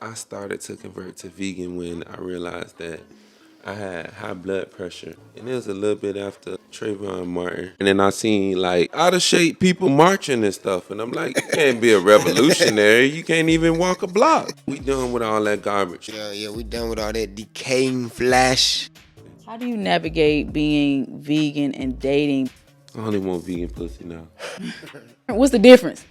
I started to convert to vegan when I realized that I had high blood pressure. And it was a little bit after Trayvon Martin. And then I seen like out of shape people marching and stuff. And I'm like, you can't be a revolutionary. You can't even walk a block. We done with all that garbage. Yeah, we done with all that decaying flesh. How do you navigate being vegan and dating? I only want vegan pussy now. What's the difference?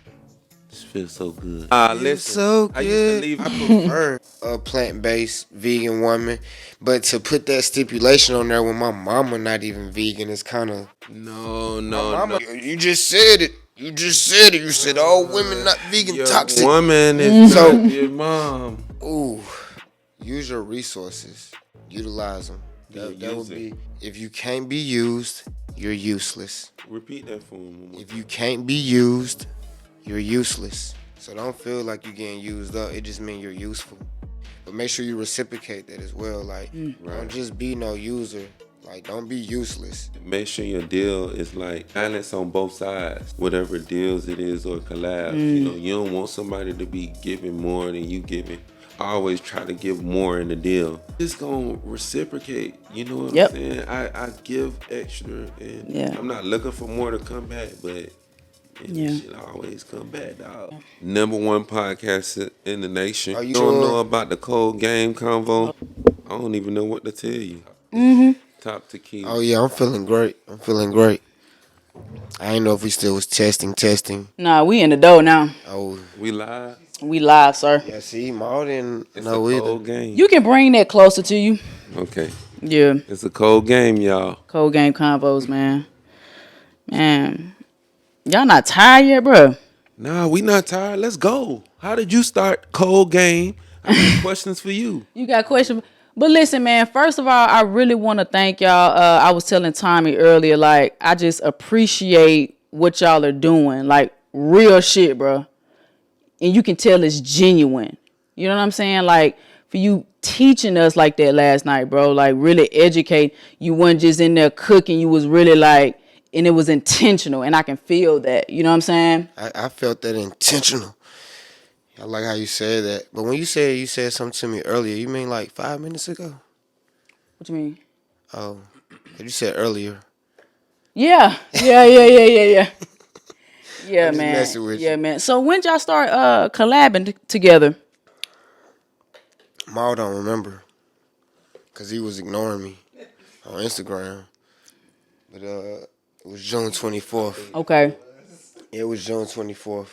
This feels so good. Listen, So I used to good. leave. I prefer a plant-based vegan woman, but to put that stipulation on there when my mama not even vegan is kind of. No, Mama, you just said it. You just said it. You said all women not vegan Your toxic. woman is not your mom. Ooh, use your resources. Utilize them. That would user. be. If you can't be used, you're useless. Repeat that for him. If you can't be used, you're useless. So don't feel like you're getting used up. It just means you're useful. But make sure you reciprocate that as well. Like, don't just be no user. Like, don't be useless. Make sure your deal is like balance on both sides. Whatever deals it is or collabs. You don't want somebody to be giving more than you giving. I always try to give more in the deal. Just gonna reciprocate. You know what I'm saying? I give extra, and I'm not looking for more to come back, but it should always come back, dog. Number one podcast in the nation. Are you don't sure? know about the cold game convo? I don't even know what to tell you. Top tequila. Oh, yeah, I'm feeling great. I ain't know if we still was testing. Nah, we in the door now. Oh, We live. We live, sir. yeah, see, Maul didn't It's know a either. cold game. You can bring that closer to you. Okay. Yeah. It's a cold game, y'all. Cold game convos, man. Man. Y'all not tired yet, bro? Nah, we not tired. Let's go. How did you start cold game? I got questions for you. You got questions? But listen, man, first of all, I really want to thank y'all. I was telling Tommy earlier, like, I just appreciate what y'all are doing. Like, real shit, bro. And you can tell it's genuine. You know what I'm saying? Like, for you teaching us like that last night, bro, like, really educate. You weren't just in there cooking. You was really like, and it was intentional. And I can feel that. You know what I'm saying? I felt that intentional. I like how you said that. But when you said something to me earlier, you mean like 5 minutes ago? What you mean? Oh, you said earlier. Yeah. Yeah, I'm just man. messing with Yeah, you. man. So when y'all start collabing together? Maul don't remember. Because he was ignoring me on Instagram. But it was June 24th. Okay. It was June 24th.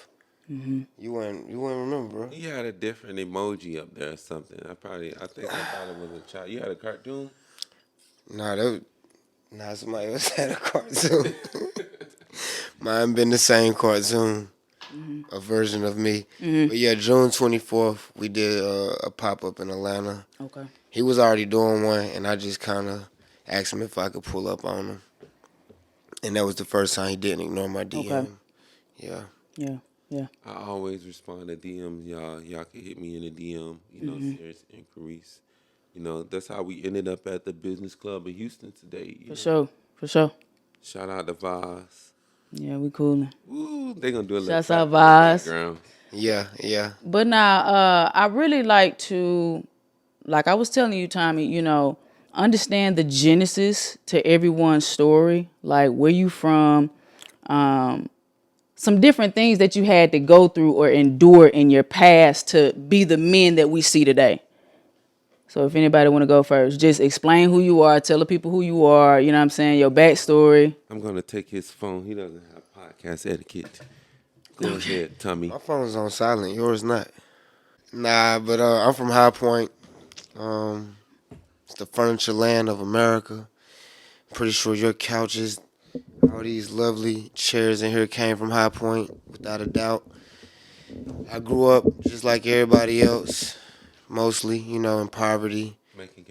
You wouldn't remember, bro. He had a different emoji up there or something. I think I thought it was a child. You had a cartoon? Nah, somebody else had a cartoon. Mine been the same cartoon, a version of me. But yeah, June 24th, we did a pop-up in Atlanta. Okay. He was already doing one, and I just kind of asked him if I could pull up on him. And that was the first time he didn't ignore my DM. Okay. Yeah. Yeah. I always respond to DMs, y'all. Y'all can hit me in a DM, serious inquiries. That's how we ended up at the business club in Houston today. For sure. Shout out to Vaz. Yeah, we coolin'. Woo, they gonna do a little Shouts out clap in the Vaz. background. Yeah. But now, I really like to, like I was telling you, Tommy, understand the genesis to everyone's story. Like, where you from, some different things that you had to go through or endure in your past to be the men that we see today. So if anybody want to go first, just explain who you are, tell the people who you are, you know what I'm saying, your backstory. I'm gonna take his phone. He doesn't have podcast etiquette. Go ahead, Tommy. My phone's on silent. Yours not. Nah, but I'm from High Point. It's the furniture land of America. Pretty sure your couches, all these lovely chairs in here came from High Point, without a doubt. I grew up just like everybody else, mostly, in poverty,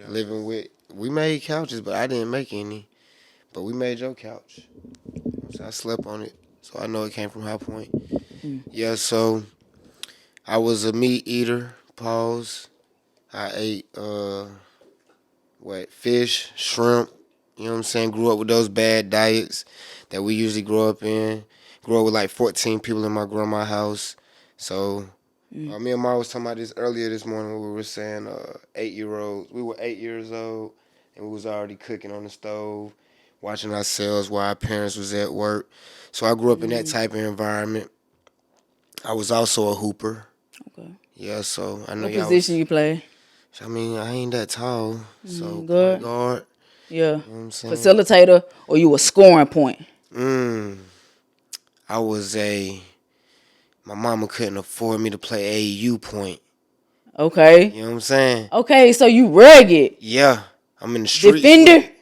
living with. We made couches, but I didn't make any. But we made your couch. So I slept on it. So I know it came from High Point. Yeah, so I was a meat eater, pause. I ate, fish, shrimp. You know what I'm saying? Grew up with those bad diets that we usually grow up in. Grew up with like 14 people in my grandma's house. So Me and Mara was talking about this earlier this morning. We were saying 8-year-olds. We were 8 years old, and we was already cooking on the stove, watching ourselves while our parents was at work. So I grew up in that type of environment. I was also a hooper. Okay. Yeah, so I know What y'all position was, you play? I mean, I ain't that tall, so Good. point guard. Yeah. You know what I'm saying? Facilitator, or you a scoring point? I was my mama couldn't afford me to play AU point. Okay. You know what I'm saying? Okay, so you rugged. Yeah, I'm in the streets. Defender? With it.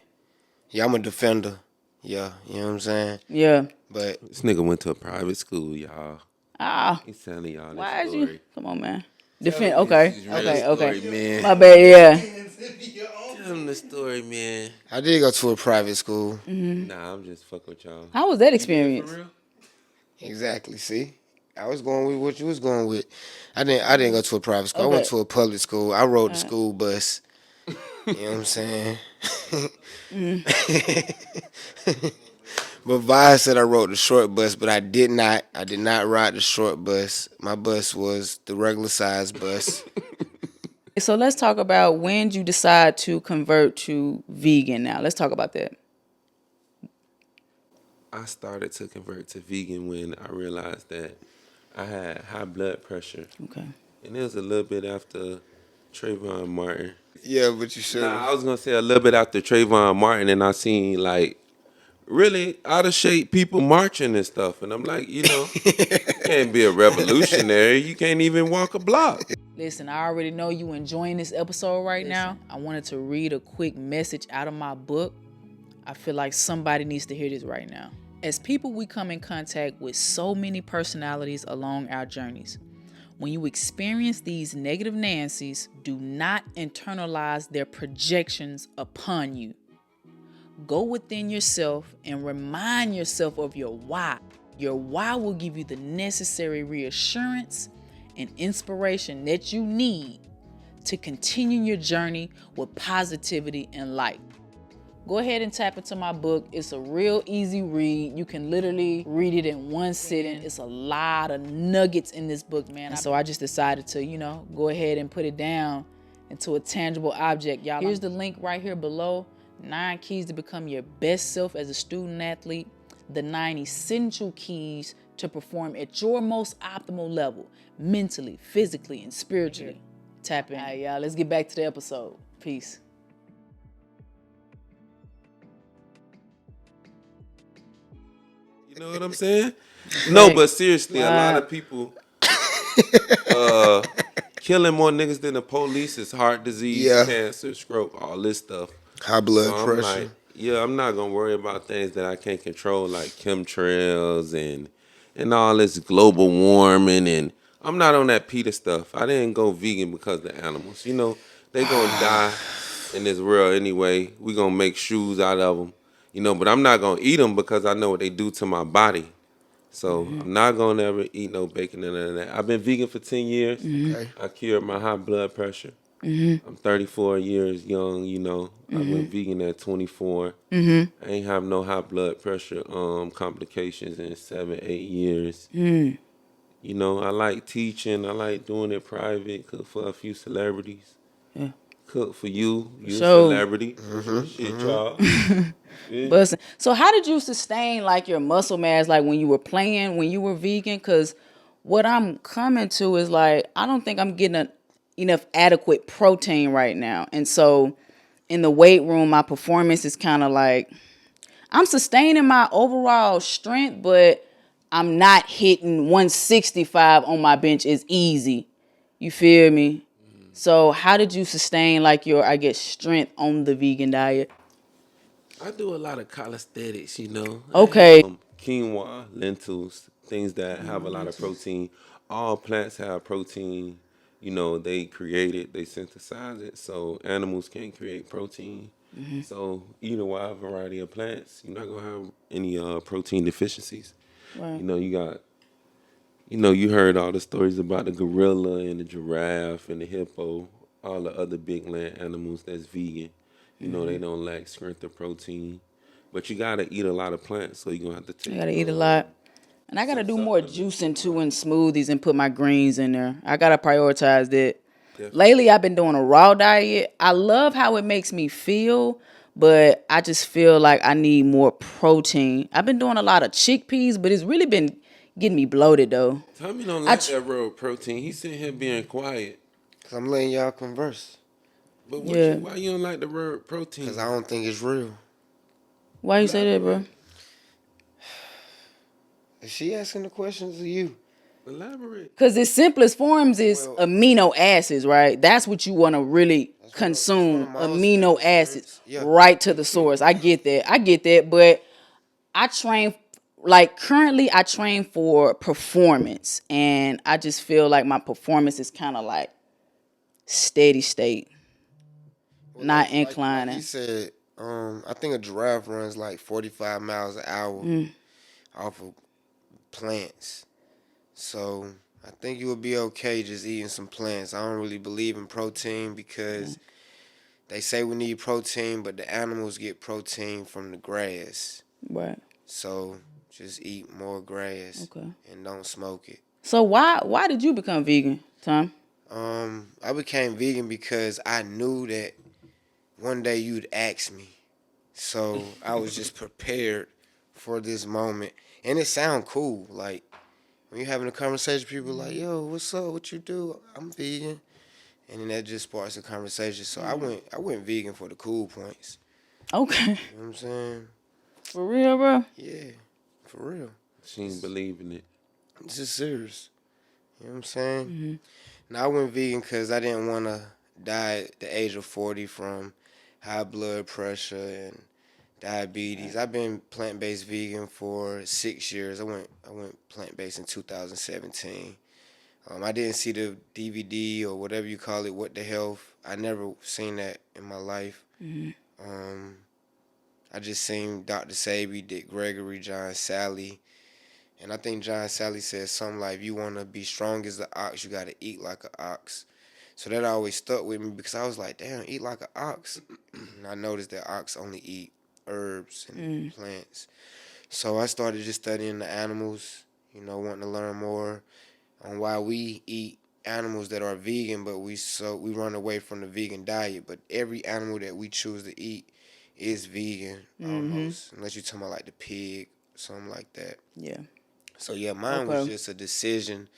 Yeah, I'm a defender. Yeah, you know what I'm saying? Yeah. But This nigga went to a private school, y'all. Ah. He's telling y'all Why this is you? story. Come on, man. Tell Defend. him Okay. this real Okay. story, man. My bad. Yeah. Tell him the story, man. I did go to a private school. Nah, I'm just fucking with y'all. How was that For experience? real? Exactly. See, I was going with what you was going with. I didn't go to a private school. I went Okay. to a public school. I rode the school bus. You know what I'm saying? But Vi said I rode the short bus, but I did not. I did not ride the short bus. My bus was the regular size bus. So let's talk about when did you decide to convert to vegan now. Let's talk about that. I started to convert to vegan when I realized that I had high blood pressure. Okay. And it was a little bit after Trayvon Martin. Yeah, but you should. Nah, I was gonna say a little bit after Trayvon Martin, and I seen like really out of shape people marching and stuff, and I'm like, you can't be a revolutionary. You can't even walk a block. Listen, I already know you enjoying this episode right now. I wanted to read a quick message out of my book. I feel like somebody needs to hear this right now. As people, we come in contact with so many personalities along our journeys. When you experience these negative Nancys, do not internalize their projections upon you. Go within yourself and remind yourself of your why. Your why will give you the necessary reassurance and inspiration that you need to continue your journey with positivity and light. Go ahead and tap into my book. It's a real easy read. You can literally read it in one sitting. It's a lot of nuggets in this book, man. So I just decided to, go ahead and put it down into a tangible object, y'all. Here's the link right here below. 9 keys to become your best self as a student athlete. The 9 essential keys to perform at your most optimal level, mentally, physically, and spiritually. Tap in. All right, y'all, let's get back to the episode. Peace. You know what I'm saying? No, but seriously, a lot Wow. of people killing more niggas than the police is heart disease, Yeah. cancer, stroke, all this stuff. High blood So I'm pressure. like, I'm not gonna worry about things that I can't control, like chemtrails and all this global warming. And I'm not on that PETA stuff. I didn't go vegan because of the animals. They gonna die in this world anyway. We gonna make shoes out of them. But I'm not gonna eat them because I know what they do to my body. So I'm not gonna ever eat no bacon and none of that. I've been vegan for 10 years. Okay. I cured my high blood pressure. I'm 34 years young, I went vegan at 24. I ain't have no high blood pressure complications in 7-8 years. I like teaching. I like doing it private. Cook for a few celebrities. Yeah. Cook for you. You a Sure. celebrity. Shit, y'all. Bustin'. So how did you sustain like your muscle mass like when you were playing, when you were vegan? Because what I'm coming to is like, I don't think I'm getting enough adequate protein right now. And so in the weight room, my performance is kind of like, I'm sustaining my overall strength, but I'm not hitting 165 on my bench as easy. You feel me? So how did you sustain like your, I guess, strength on the vegan diet? I do a lot of calisthenics, Okay. Quinoa, lentils, things that have a lot of protein. All plants have protein. They create it, they synthesize it. So animals can create protein. So eat a wide variety of plants. You're not gonna have any protein deficiencies. Right. You got, you heard all the stories about the gorilla and the giraffe and the hippo, all the other big land animals that's vegan. They don't lack strength or protein. But you gotta eat a lot of plants, so you're gonna have to take. You gotta eat a lot. And I gotta some do more supplements. juicing too and smoothies and put my greens in there. I gotta prioritize that. Definitely. Lately, I've been doing a raw diet. I love how it makes me feel, but I just feel like I need more protein. I've been doing a lot of chickpeas, but it's really been getting me bloated though. Tommy don't I like tr- that real protein. He's sitting here being quiet. Cause I'm letting y'all converse. But yeah. why you don't like the real Cause protein? I don't think it's real. Why you say that, bro? Elaborate. Is she asking the questions to you? Elaborate. Because its simplest forms is Well, amino acids, right? That's what you want to really that's one consume, of my amino acids, experience. Yeah. right to the source. I get that. I get that. But I train, like currently, I train for performance. And I just feel like my performance is kind of like steady state, Well, not like he inclining. said, I think a giraffe runs like 45 miles an hour off of plants. So I think you would be okay just eating some plants. I don't really believe in protein because they say we need protein, but the animals get protein from the grass. Right. So just eat more grass Okay. and don't smoke it. So why did you become vegan, Tom? I became vegan because I knew that one day you'd ask me. So I was just prepared for this moment. And it sound cool. Like when you're having a conversation, people like, yo, what's up? What you do? I'm vegan. And then that just sparks a conversation. So I went vegan for the cool points. Okay. You know what I'm saying? For real, bro? Yeah. For real. She ain't believing it. This is serious. You know what I'm saying? Now I went vegan because I didn't want to die at the age of 40 from high blood pressure and diabetes. I've been plant-based vegan for 6 years. I went plant-based in 2017. I didn't see the DVD or whatever you call it, What the Health. I never seen that in my life. I just seen Dr. Sabi, Dick Gregory, John Sally. And I think John Sally said something like, if you want to be strong as the ox, you got to eat like an ox. So that always stuck with me because I was like, damn, eat like an ox. And I noticed that ox only eat herbs and plants. So I started just studying the animals, wanting to learn more on why we eat animals that are vegan, but we run away from the vegan diet. But every animal that we choose to eat is vegan almost, unless you're talking about like the pig, something like that. Yeah. So yeah, mine was just a decision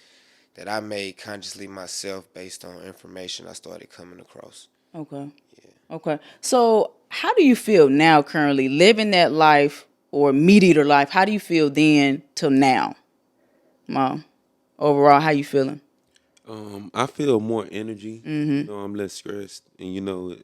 that I made consciously myself based on information I started coming across. Okay. Yeah. Okay. So how do you feel now currently living that life or meat eater life? How do you feel then till now? Mom, overall, how you feeling? I feel more energy. I'm less stressed. And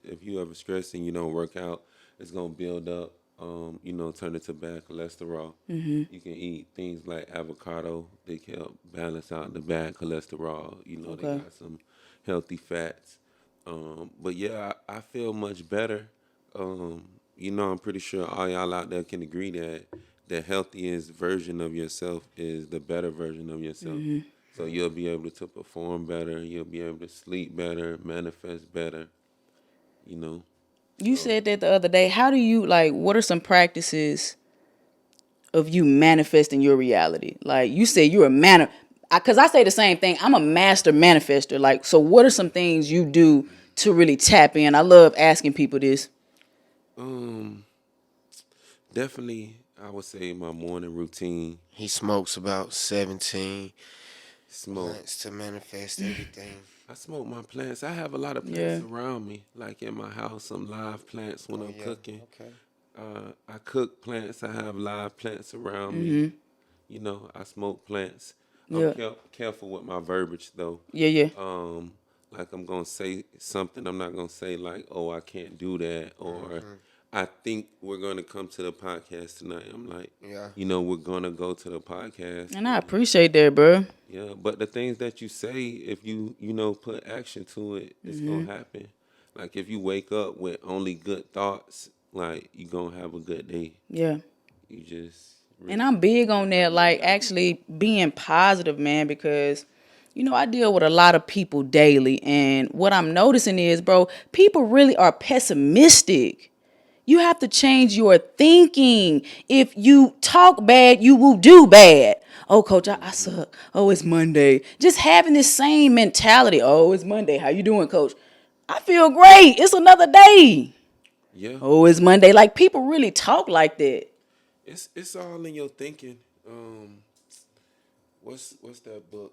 if you ever stressed and you don't work out, it's gonna build up. Turn into bad cholesterol. You can eat things like avocado. They can help balance out the bad cholesterol. They got some healthy fats. But yeah, I feel much better. I'm pretty sure all y'all out there can agree that the healthiest version of yourself is the better version of yourself. So you'll be able to perform better. You'll be able to sleep better, manifest better. You said that the other day. How do you what are some practices of you manifesting your reality? Like you said you're a because I say the same thing. I'm a master manifester. So what are some things you do to really tap in? I love asking people this. Definitely, I would say my morning routine. He smokes about 17 Smoke. plants to manifest everything. I smoke my plants. I have a lot of plants around me, like in my house, some live plants when I'm cooking. Okay. I cook plants. I have live plants around me. I smoke plants. I'm careful with my verbiage though. Yeah. Like I'm gonna say something. I'm not gonna say like, "Oh, I can't do that," or "I think we're gonna come to the podcast tonight." I'm like, we're gonna go to the podcast. And I appreciate that, bro. Yeah, but the things that you say, if you put action to it, it's gonna happen. Like if you wake up with only good thoughts, like you gonna have a good day. Yeah. You just And I'm big on that, actually being positive, man, because I deal with a lot of people daily, and what I'm noticing is, bro, people really are pessimistic. You have to change your thinking. If you talk bad, you will do bad. Oh, coach, I suck. Oh, it's Monday. Just having this same mentality. Oh, it's Monday. How you doing, coach? I feel great. It's another day. Yeah, Oh, it's Monday. Like people really talk like that. it's all in your thinking. What's that book?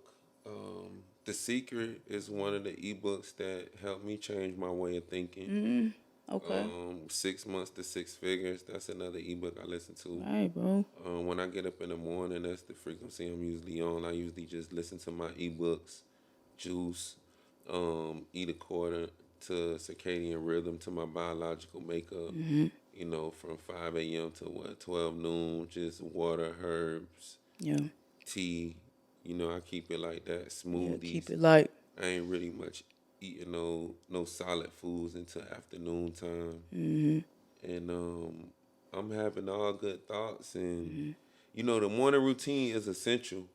The Secret is one of the ebooks that helped me change my way of thinking. Okay. 6 months to Six Figures. That's another ebook I listen to. All right, bro. When I get up in the morning, that's the frequency I'm usually on. I usually just listen to my ebooks, juice, eat according to circadian rhythm, to my biological makeup. You know, from 5 a.m. to 12 noon, just water, herbs, Yeah. tea. You know, I keep it like that. Yeah. Smoothies. Keep it light. I ain't really much eating no solid foods until afternoon time. And I'm having all good thoughts, and you know, the morning routine is essential.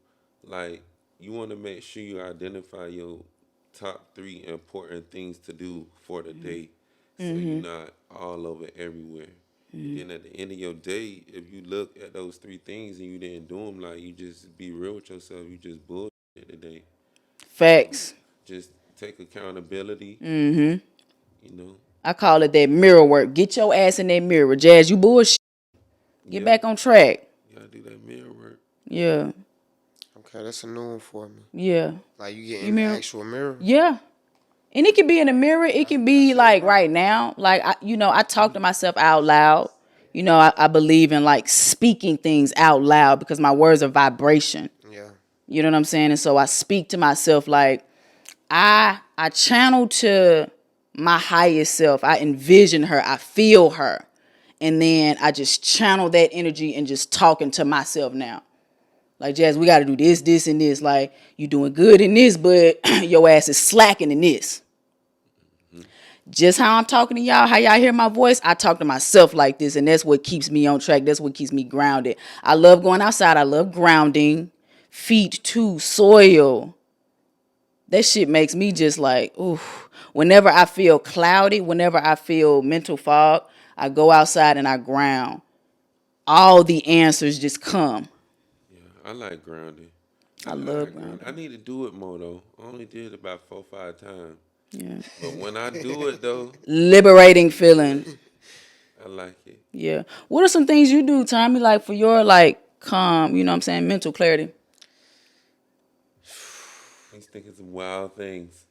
Like, you want to make sure you identify your top 3 important things to do for the day, so you're not all over everywhere. And then at the end of your day, if you look at those 3 things and you didn't do them, like, you just be real with yourself. You just bullshit today. Facts. Just take accountability. You know. I call it that mirror work. Get your ass in that mirror. Jazz, you bullshit. Get Yeah. back on track. You gotta do that mirror work. Yeah. Okay, that's a new one for me. Yeah. Like you get You in the mirror- actual mirror. Yeah. And it can be in the mirror. It can be like right now. Like, I talk to myself out loud. You know, I believe in like speaking things out loud because my words are vibration. Yeah. You know what I'm saying? And so I speak to myself like I channel to my highest self. I envision her. I feel her. And then I just channel that energy and just talking to myself now. Like, Jazz, we got to do this, this, and this. Like, you doing good in this, but your ass is slacking in this. Just how I'm talking to y'all, how y'all hear my voice, I talk to myself like this, and that's what keeps me on track. That's what keeps me grounded. I love going outside. I love grounding. Feet to soil. That shit makes me just like, ooh. Whenever I feel cloudy, whenever I feel mental fog, I go outside and I ground. All the answers just come. Yeah, I like grounding. I love like grounding. I need to do it more though. I only did it about 4-5 times. Yeah. But when I do it though, Liberating feeling. I like it. Yeah. What are some things you do, Tommy, like for your like calm, you know what I'm saying, mental clarity? He's thinking some wild things.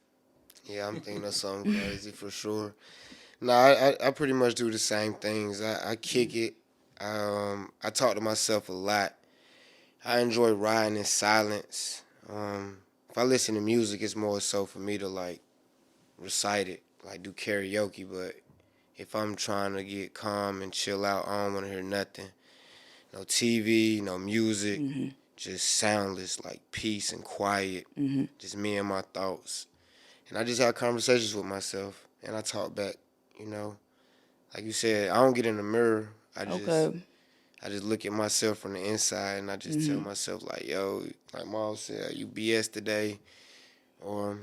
Yeah, I'm thinking of something crazy for sure. No, I pretty much do the same things. I kick it. I talk to myself a lot. I enjoy riding in silence. If I listen to music, it's more so for me to like recite it, like do karaoke. But if I'm trying to get calm and chill out, I don't want to hear nothing. No TV, no music, just soundless, like peace and quiet. Just me and my thoughts. And I just have conversations with myself, and I talk back. You know, like you said, I don't get in the mirror. I just look at myself from the inside, and I just tell myself like, "Yo," like Mom said, "You BS today," or,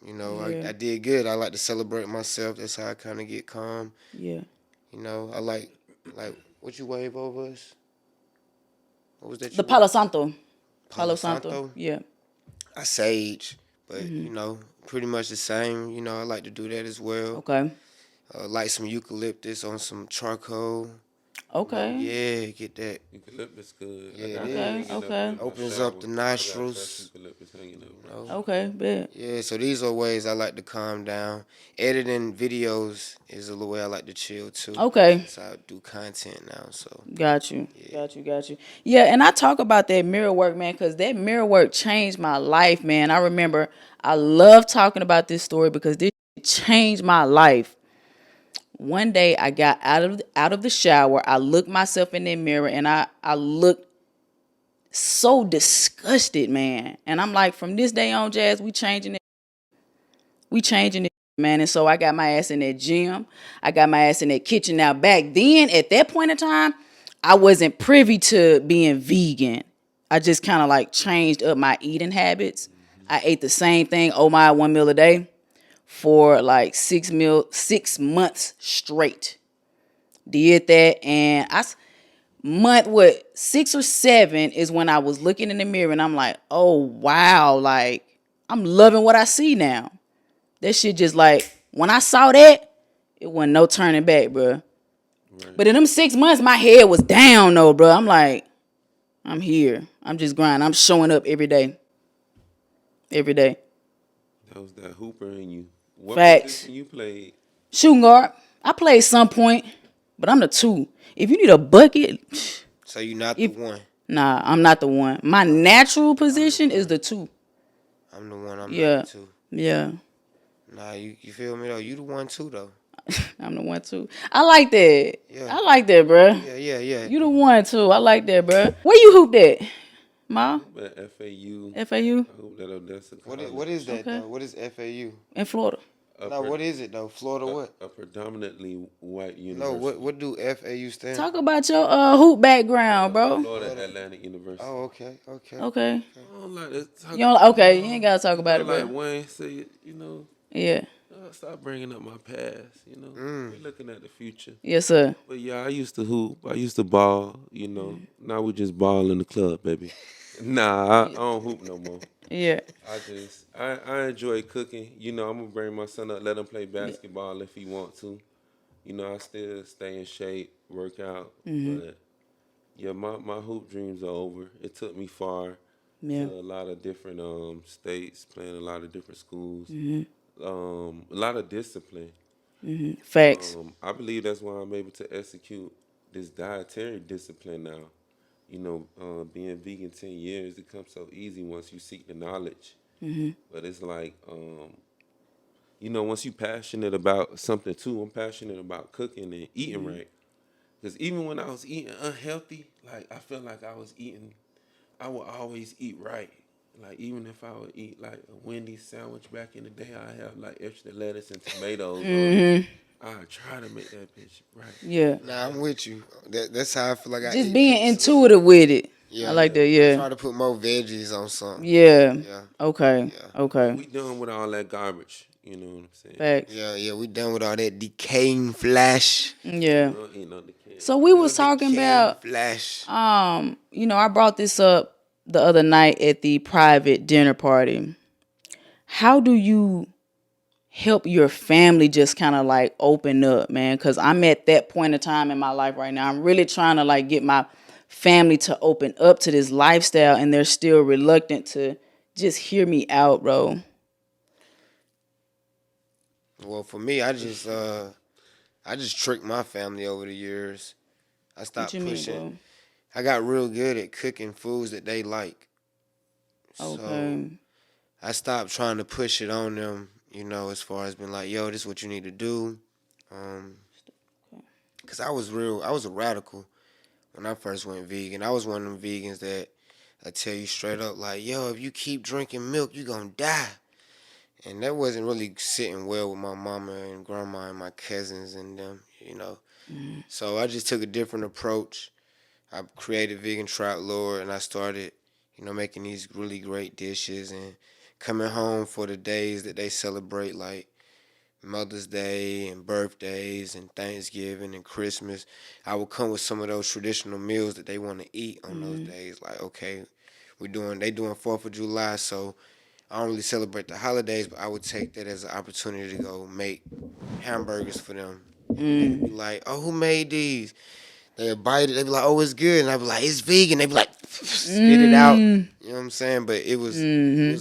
you know, Yeah. I did good. I like to celebrate myself. That's how I kind of get calm. Yeah. You know, I like what you wave over us. What was that? The Palo Santo. Palo Palo Santo. Santo? Yeah. I sage, but you know, pretty much the same. You know, I like to do that as well. Okay. Light some eucalyptus on some charcoal. Okay. Yeah, get that. Eucalyptus good. Yeah, I got it that is. hanging up Okay. in my Opens shower. up the I got nostrils. fresh eucalyptus hanging up. You know? Okay. Bet. Yeah, so these are ways I like to calm down. Editing videos is a little way I like to chill too. Okay. So I do content now, so. Got you. Got you. Yeah, and I talk about that mirror work, man, because that mirror work changed my life, man. I remember I love talking about this story because this changed my life. One day I got out of the shower. I looked myself in that mirror and I looked so disgusted, man. And I'm like, from this day on, Jazz, we changing it. We changing it, man. And so I got my ass in that gym. I got my ass in that kitchen. Now back then, at that point in time, I wasn't privy to being vegan. I just kind of like changed up my eating habits. I ate the same thing, oh my, 1 meal a day for like 6 months straight. Did that, and month 6 or 7 is when I was looking in the mirror and I'm like, oh wow, like I'm loving what I see now. That shit just like when I saw that, it wasn't no turning back, bro. Right. But in them 6 months, my head was down though, bro. I'm like, I'm here. I'm just grinding. I'm showing up every day. Every day. That was that hooper in you. What Facts. position you played? Shooting guard. I played some point, but I'm the 2. If you need a bucket, So you not the one. nah, I'm not the one. My natural position is the 2. I'm the one. I'm Yeah. not the 2. Yeah. Nah, you feel me though? You the one too though. I'm the one too. I like that. Yeah. I like that, bro. Yeah. You the one too. I like that, bro. Where you hooped at, Ma? At FAU. FAU I hope that Odessa What is that Okay. though? What is FAU? in Florida. No, what is it though? Florida what? A predominantly white No, university. what do FAU stand for? Talk about your hoop background, bro. Florida Atlantic University. Oh, okay. Okay. I don't like to talk. You don't, okay, you ain't gotta talk about it, like bro. Wayne said, you know, Yeah. stop bringing up my past. You know, we're looking at the future. Yes, sir. But yeah, I used to hoop. I used to ball. You know, now we just ball in the club, baby. Nah, I don't hoop no more. Yeah. I enjoy cooking. You know, I'm gonna bring my son up, let him play basketball if he want to. You know, I still stay in shape, work out. But yeah, my hoop dreams are over. It took me far Yeah. to a lot of different states, playing a lot of different schools. A lot of discipline. Facts. I believe that's why I'm able to execute this dietary discipline now. You know, being vegan 10 years, it comes so easy once you seek the knowledge. But it's like, you know, once you're passionate about something too, I'm passionate about cooking and eating right. Because even when I was eating unhealthy, like I felt like I would always eat right. Like even if I would eat like a Wendy's sandwich back in the day, I have like extra lettuce and tomatoes on it. I try to make that bitch right. Yeah. Nah, I'm with you. That's how I feel like I Just eat being pizza. intuitive with it. Yeah, I like that, I yeah. try to put more veggies on something. Yeah. Yeah. Okay. Yeah. Okay. We done with all that garbage. You know what I'm saying? Facts. Yeah, we done with all that decaying flesh. Yeah. You know, the kids. So we was talking Decaying about flesh. you know, I brought this up the other night at the private dinner party. How do you help your family just kind of like open up, man? Because I'm at that point of time in my life right now. I'm really trying to like get my family to open up to this lifestyle, and they're still reluctant to just hear me out, bro. Well, for me, I just tricked my family over the years. I stopped What you pushing. mean, bro? I got real good at cooking foods that they like. So Okay. I stopped trying to push it on them, you know, as far as being like, yo, this is what you need to do. Because I was a radical when I first went vegan. I was one of them vegans that I tell you straight up, like, yo, if you keep drinking milk, you're going to die. And that wasn't really sitting well with my mama and grandma and my cousins and them, you know. So I just took a different approach. I created Vegan Trap Lord, and I started, you know, making these really great dishes and coming home for the days that they celebrate, like Mother's Day and birthdays and Thanksgiving and Christmas. I would come with some of those traditional meals that they want to eat on those days. Like, okay, they doing 4th of July, so I don't really celebrate the holidays, but I would take that as an opportunity to go make hamburgers for them. And they'd be like, oh, who made these? They'd bite it. They'd be like, oh, it's good. And I'd be like, it's vegan. They'd be like, spit it out. You know what I'm saying? But it was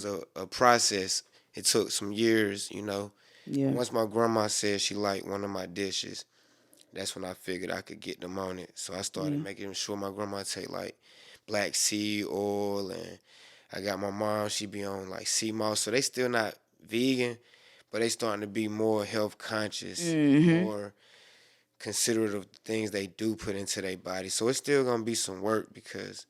a process. It took some years, you know. Yeah. Once my grandma said she liked one of my dishes, that's when I figured I could get them on it. So I started making sure my grandma take like black seed oil, and I got my mom, she be on like sea moss. So they still not vegan, but they starting to be more health conscious, more considerate of the things they do put into their body. So it's still gonna be some work because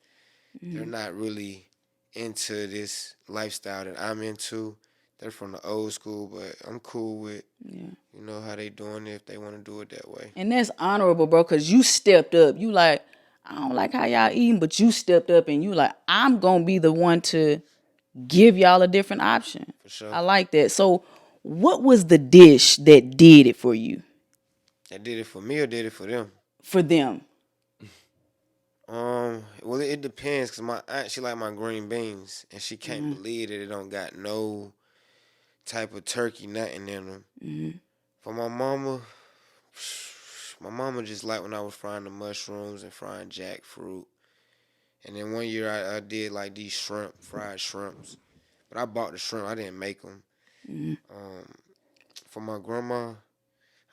they're not really into this lifestyle that I'm into. They're from the old school, but I'm cool with, you know, how they doing it if they want to do it that way. And that's honorable, bro, because you stepped up. You like, I don't like how y'all eating, but you stepped up and you like, I'm going to be the one to give y'all a different option. For sure. I like that. So what was the dish that did it for you? They did it for me or did it for them? For them. Well, it depends, cause my aunt, she like my green beans, and she can't believe that it don't got no type of turkey nothing in them. For my mama just like when I was frying the mushrooms and frying jackfruit. And then one year I did like these fried shrimps, but I bought the shrimp. I didn't make them. For my grandma,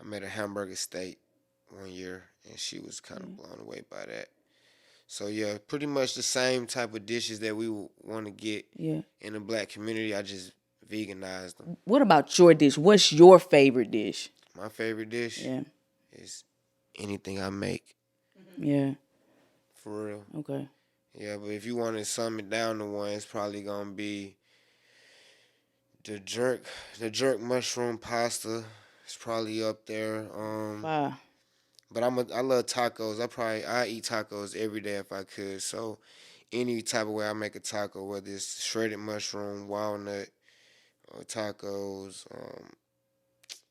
I made a hamburger steak one year, and she was kind of blown away by that. So yeah, pretty much the same type of dishes that we want to get Yeah. in the black community. I just veganized them. What about your dish? What's your favorite dish? My favorite dish Yeah. is anything I make, Yeah. for real. Okay. Yeah, but if you want to sum it down to one, it's probably gonna be the jerk mushroom pasta. It's probably up there. Wow. But I love tacos. I eat tacos every day if I could. So any type of way I make a taco, whether it's shredded mushroom, walnut, or tacos,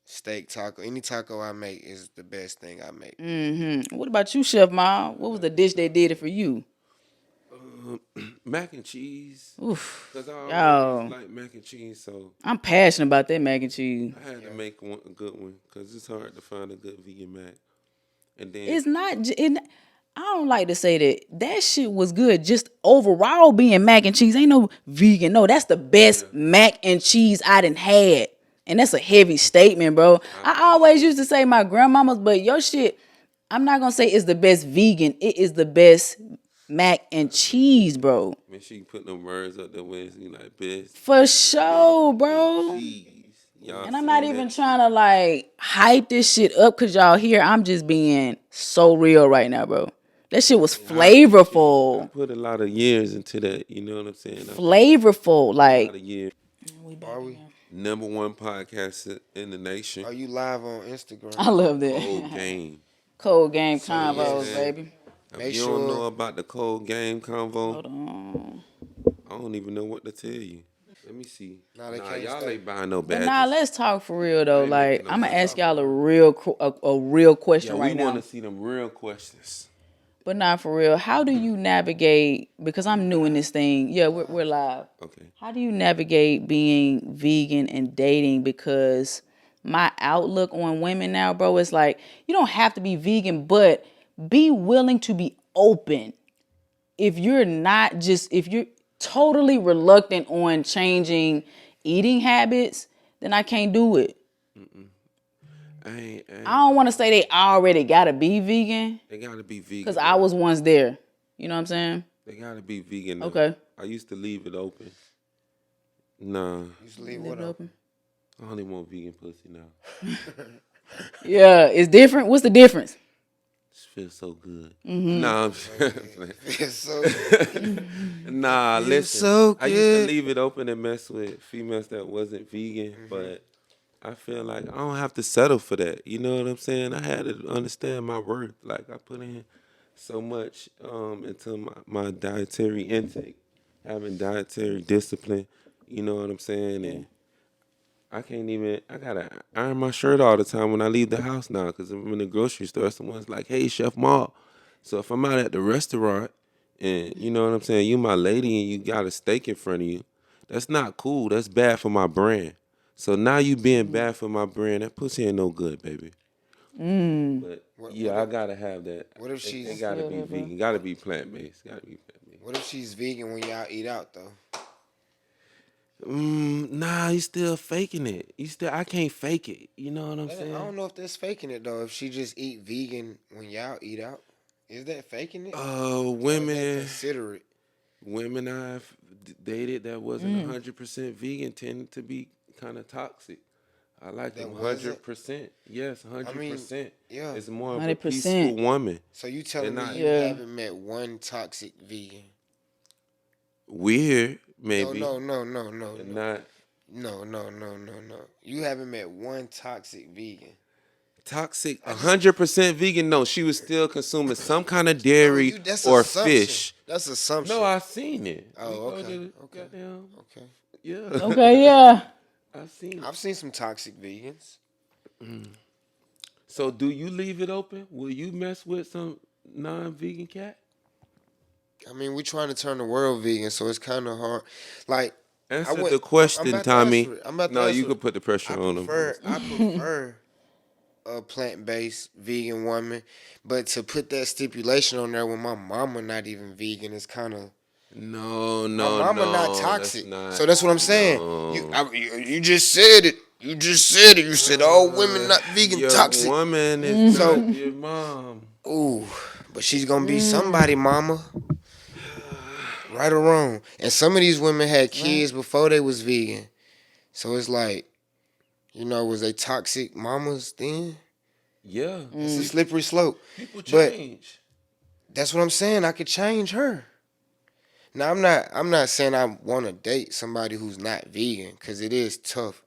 steak taco, any taco I make is the best thing I make. What about you, Chef Ma? What was the dish that did it for you? Mac and cheese. Oof. Cause I Yo. always like mac and cheese, so I'm passionate about that mac and cheese. I had to make a good one. Cause it's hard to find a good vegan mac. And then It's not. I don't like to say that shit was good. Just overall being mac and cheese ain't no vegan. No, that's the best mac and cheese I done had, and that's a heavy statement, bro. I always used to say my grandmama's, but your shit, I'm not gonna say it's the best vegan. It is the best mac and cheese, bro. when she put them words up there, when she like best For sure, bro. cheese. Y'all And I'm not seen even that? trying to like hype this shit up because y'all here. I'm just being so real right now, bro. That shit was I flavorful. put a lot of years into that. You know what I'm saying? Flavorful. A lot Like, of years. Are we? Number one podcast in the nation. Are you live on Instagram? I love that. Cold game. Cold game So, combos, yeah. baby. If Make you sure- don't know about the cold game convo, Hold on. I don't even know what to tell you. Let me see. Nah, they can't y'all stay. ain't buying no But badges. now let's talk for real though. ain't Like, making no I'm gonna sense. ask y'all a real question yeah, right we now. want to see them real questions. But not for real. How do you navigate? Because I'm new in this thing. Yeah, we're live. Okay. How do you navigate being vegan and dating? Because my outlook on women now, bro, is like you don't have to be vegan, but be willing to be open. If you're totally reluctant on changing eating habits, then I can't do it. I I don't want to say they already gotta be vegan They gotta be vegan. because I was once there. You know what I'm saying? They gotta be vegan. Though. Okay. I used to leave it open. Nah, Just leave Leave what it up? open. I only want vegan pussy now. Yeah, it's different. What's the difference? This feels so good. Mm-hmm. Nah, I'm playing. It's so Nah, listen. so I used to good. leave it open and mess with females that wasn't vegan, but I feel like I don't have to settle for that. You know what I'm saying? I had to understand my worth. Like I put in so much into my dietary intake, having dietary discipline. You know what I'm saying? And I gotta iron my shirt all the time when I leave the house now, because I'm in the grocery store. Someone's like, "Hey, Chef Ma." So if I'm out at the restaurant and you know what I'm saying, you my lady and you got a steak in front of you, that's not cool. That's bad for my brand. So now you being bad for my brand, that pussy ain't no good, baby. But I gotta have that. what if she's- It gotta feel be that, bro. vegan. Gotta be plant based. Gotta be plant based. What if she's vegan when y'all eat out though? Nah, you still faking it. I can't fake it. You know what I'm I saying? don't know if that's faking it though. If she just eat vegan when y'all eat out, is that faking it? Women. Consider it. Women I've dated that wasn't 100% vegan tended to be kind of toxic. I like That them wasn't? 100%. Yes, 100%. yeah. It's more of a 100%. peaceful woman. So you telling me They're not- you Yeah. haven't met one toxic vegan? Weird, maybe. No. And not No. You haven't met one toxic vegan. toxic. 100% vegan. No, she was still consuming some kind of dairy That's or assumption. fish. That's assumption. No, I seen it. Oh, You know, okay, the okay. goddamn- Okay. Yeah. Okay, yeah. I seen it. I've seen some toxic vegans. So do you leave it open? Will you mess with some non-vegan cat? I mean, we trying to turn the world vegan, so it's kind of hard. Like, Answer the question, about to answer Tommy. it. I'm about to No, you answer could it. put the pressure on him. I prefer a plant-based vegan woman, but to put that stipulation on there when my mama not even vegan is kind of. No, My no, mama not no. That's toxic, not. so that's what I'm saying. No. You just said it. You just said it. You said all women not vegan Your toxic. woman is So, not your mom. ooh, but she's gonna be somebody, mama. Right or wrong. And some of these women had kids before they was vegan. So it's like, was they toxic mamas then? Yeah. It's a slippery slope. People But change. that's what I'm saying. I could change her. Now I'm not saying I want to date somebody who's not vegan, because it is tough.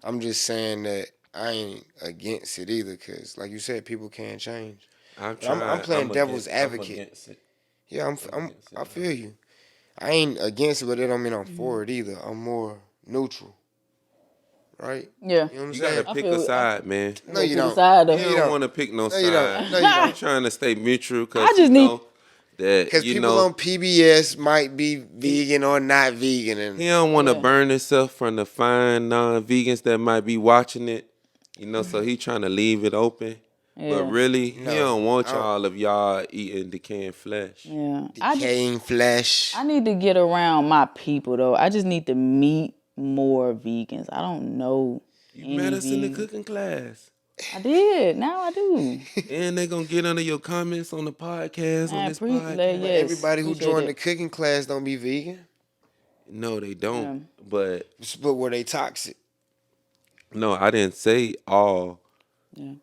I'm just saying that I ain't against it either, because like you said, people can change. I'm But I'm trying. playing devil's I'm advocate. against it. Yeah, against it, I feel you. I ain't against it, but it don't mean I'm for it either. I'm more neutral. Right? Yeah. You know what I'm You saying? gotta pick a side, man. No, you Pick a don't. side, though. You don't want to pick no No, you don't. side. No, you don't. You're trying to stay neutral I because just need. that Because people on PBS might be vegan or not vegan, he and don't want to Yeah. burn himself from the fine non-vegans that might be watching it. So he trying to leave it open. But Yeah. really, he No, don't want I don't- y'all of y'all eating decaying flesh. Yeah. decaying flesh. I need to get around my people though. I just need to meet more vegans. I don't know You any met us in the vegans. cooking class. I did. Now I do. And they gonna get under your comments on the podcast, on Man, this podcast. yes. Everybody who Appreciate joined the it. cooking class don't be vegan, No, they don't. But but were they toxic? no, I didn't say all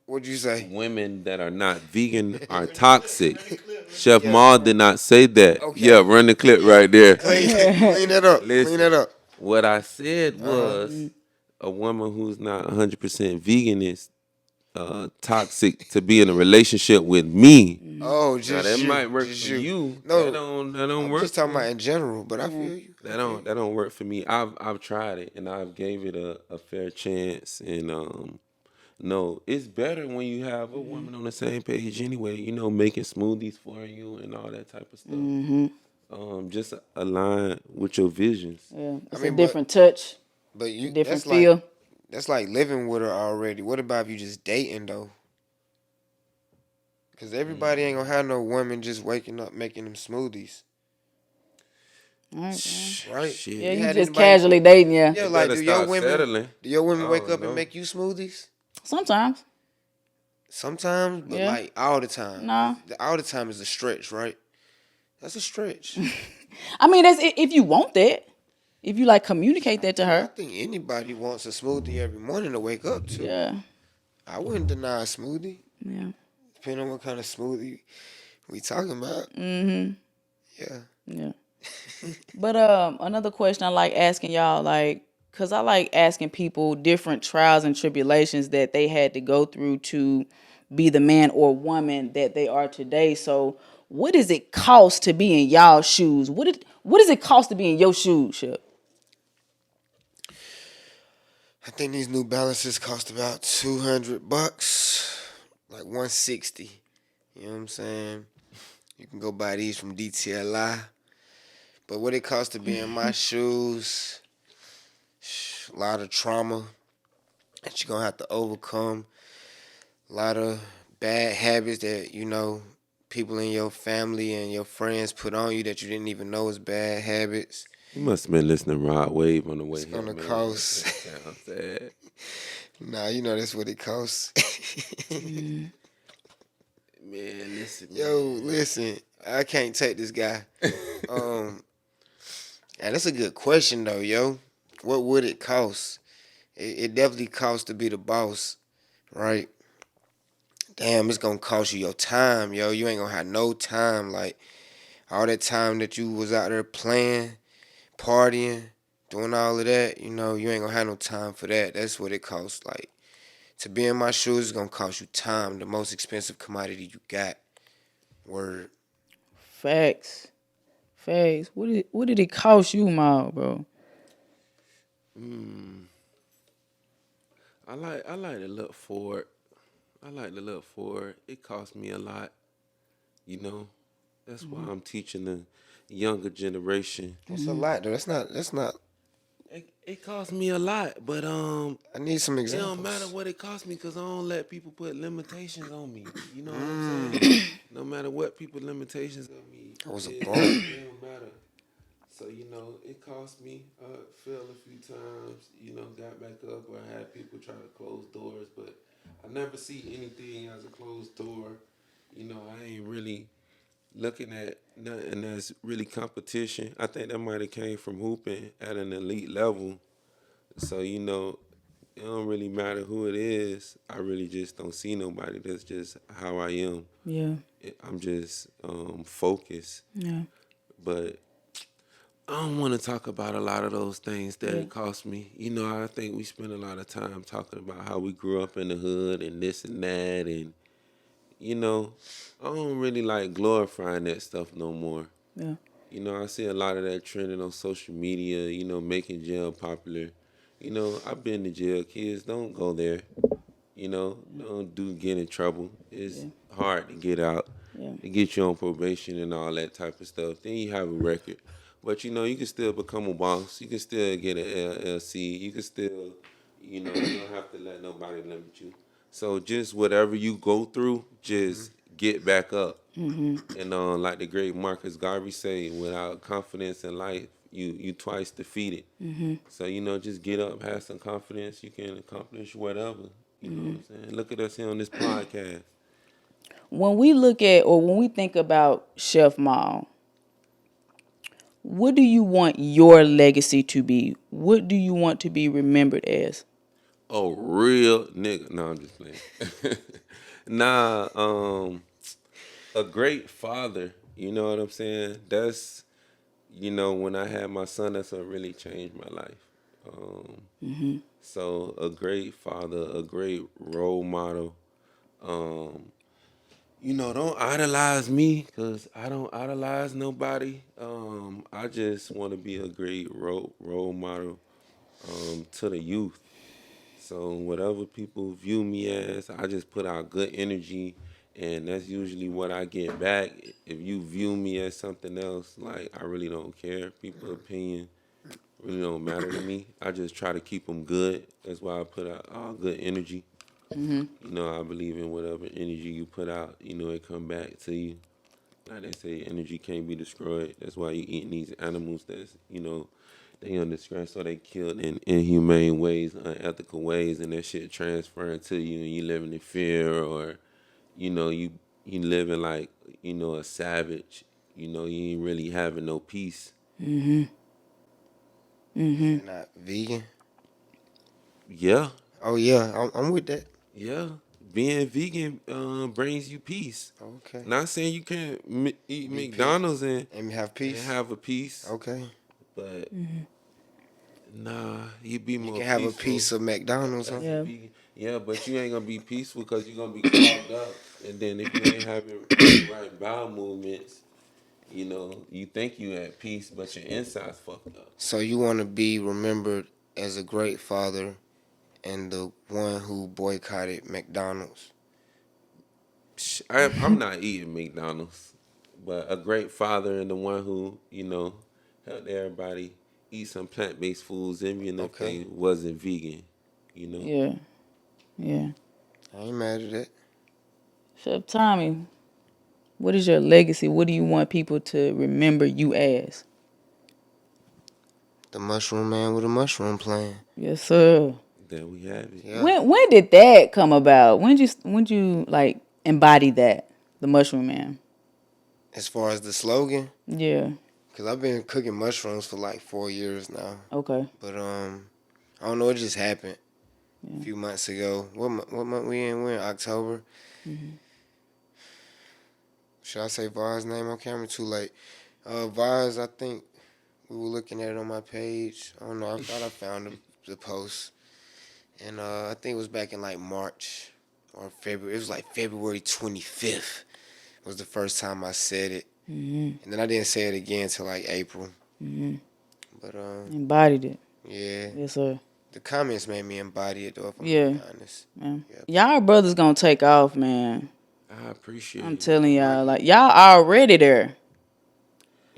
What'd you say? women that are not vegan are toxic. Chef Maul did not say that. Okay. Yeah, run the clip right there. Clean that up. Listen. Clean that up. What I said was a woman who's not 100% vegan is toxic to be in a relationship with me. Oh, Now just that you. might work just for you. No, That don't I'm work. just talking about in general, but I feel you. That don't work for me. I've tried it and I've gave it a fair chance, and no, it's better when you have a woman on the same page anyway. Making smoothies for you and all that type of stuff. Just align with your visions. Yeah. It's mean, a but- different touch, But you different that's feel. like that's like living with her already. What about if you just dating though? Because everybody ain't gonna have no woman just waking up making them smoothies, All right, man. right? Shit. Yeah, you had just anybody- casually dating, yeah. Yeah, You like better do your start women settling. wake Oh, up no. and make you smoothies? Sometimes. Sometimes, but Yeah. like all the time. No. All the time is a stretch, right? That's a stretch. I mean, that's if you want that. If you like communicate that to I her. think anybody wants a smoothie every morning to wake up to. Yeah. I wouldn't deny a smoothie, Yeah. depending on what kind of smoothie we talking about. Mm-hmm. Yeah. Yeah. But another question I like asking y'all, like, cause I like asking people different trials and tribulations that they had to go through to be the man or woman that they are today. So, what does it cost to be in y'all shoes? What does it cost to be in your shoes, Shep? I think these New Balances cost about $200, like 160. You know what I'm saying? You can go buy these from DTLI. But what it costs to be in my shoes, a lot of trauma that you're going to have to overcome. A lot of bad habits that, people in your family and your friends put on you that you didn't even know was bad habits. You must have been listening to Rod Wave on the way here, gonna man. cost. That sounds sad. Nah, that's what it costs. Man, listen. Listen, I can't take this guy. And that's a good question though, yo. What would it cost? It definitely costs to be the boss, right? Damn, it's gonna cost you your time, yo. You ain't gonna have no time. Like all that time that you was out there playing, partying, doing all of that, you ain't gonna have no time for that. That's what it costs. Like to be in my shoes is gonna cost you time, the most expensive commodity you got. Word. Facts. What did it cost you, Ma, bro? I like to look forward. It cost me a lot, That's why I'm teaching the younger generation. It's a lot though. That's not. It costs me a lot, but I need some it examples. don't matter what it costs me because I don't let people put limitations on me. You know what I'm saying? No matter what people limitations on me, I was a it bum. don't matter. So, it cost me. I fell a few times, got back up or I had people try to close doors, but I never see anything as a closed door. I ain't really looking at nothing that's really competition. I think that might have came from hooping at an elite level. So, it don't really matter who it is. I really just don't see nobody. That's just how I am. Yeah. I'm just focused. Yeah. But I don't want to talk about a lot of those things that Yeah. it cost me. I think we spend a lot of time talking about how we grew up in the hood and this and that. And, I don't really like glorifying that stuff no more. Yeah. I see a lot of that trending on social media, making jail popular. I've been to jail. Kids, don't go there. Don't get in trouble. It's hard to get out, Yeah. to get you on probation and all that type of stuff. Then you have a record. But, you can still become a boss. You can still get an LLC. You can still, you don't have to let nobody limit you. So just whatever you go through, just get back up. And like the great Marcus Garvey say, without confidence in life, you twice defeated. So just get up, have some confidence. You can accomplish whatever. You know what I'm saying? Look at us here on this podcast. When we look at or when we think about Chef Mall, what do you want your legacy to be? What do you want to be remembered as? Oh, real nigga. No, I'm just playing. Nah, a great father. You know what I'm saying? That's when I had my son, that's what really changed my life. So a great father, a great role model. Don't idolize me because I don't idolize nobody. I just want to be a great role model to the youth. So whatever people view me as, I just put out good energy, and that's usually what I get back. If you view me as something else, like I really don't care. People's opinion really don't matter to me. I just try to keep them good. That's why I put out all good energy. I believe in whatever energy you put out, it come back to you. Like they say, energy can't be destroyed. That's why you eating these animals that's, they undescribed, so they killed in inhumane ways, unethical ways, and that shit transferring to you, and you living in fear, or you living like a savage. You ain't really having no peace. You're not vegan. Yeah, Oh yeah, I'm with that. yeah. Being vegan brings you peace. Okay. Not saying you can't eat Be McDonald's and have peace. have a peace, Okay. but nah, you be You more can have a peaceful. piece of McDonald's. Huh? As Yeah. a vegan. Yeah, but you ain't gonna be peaceful because you're gonna be clogged up. And then if you ain't having the right bowel movements, you think you at peace, but your inside's fucked up. So you want to be remembered as a great father and the one who boycotted McDonald's. I'm not eating McDonald's, but a great father and the one who, helped everybody eat some plant-based foods, even if Okay. they wasn't vegan, Yeah. Yeah. I ain't mad at that. Chef Tommy, what is your legacy? What do you want people to remember you as? The mushroom man with a mushroom plan. Yes, sir. There we have it. Yeah. When did that come about? When you like embody that? The mushroom man. As far as the slogan, Yeah. because I've been cooking mushrooms for like 4 years now. Okay. But I don't know. It just happened a few months ago. What month we in? We're in October. Should I say Vaz name on camera? Too late. Vaz, I think we were looking at it on my page. I don't know. I thought I found the post, and I think it was back in like March or February. It was like February 25th was the first time I said it, and then I didn't say it again till like April. But Embodied it. yeah, Yes, sir. the comments made me embody it though. If I'm Yeah. being honest. Man. Yep. Y'all brothers gonna take off, man. I appreciate I'm it. telling y'all, like y'all already there.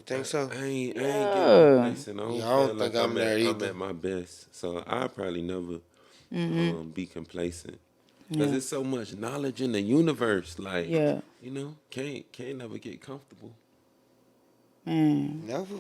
You think so? I ain't getting Yeah. complacent. I don't Yeah, I feel don't like think I'm there I'm either. at my best. So I probably never be complacent. Cause Yeah. there's so much knowledge in the universe. Like, Yeah. can't never get comfortable. Man. Never.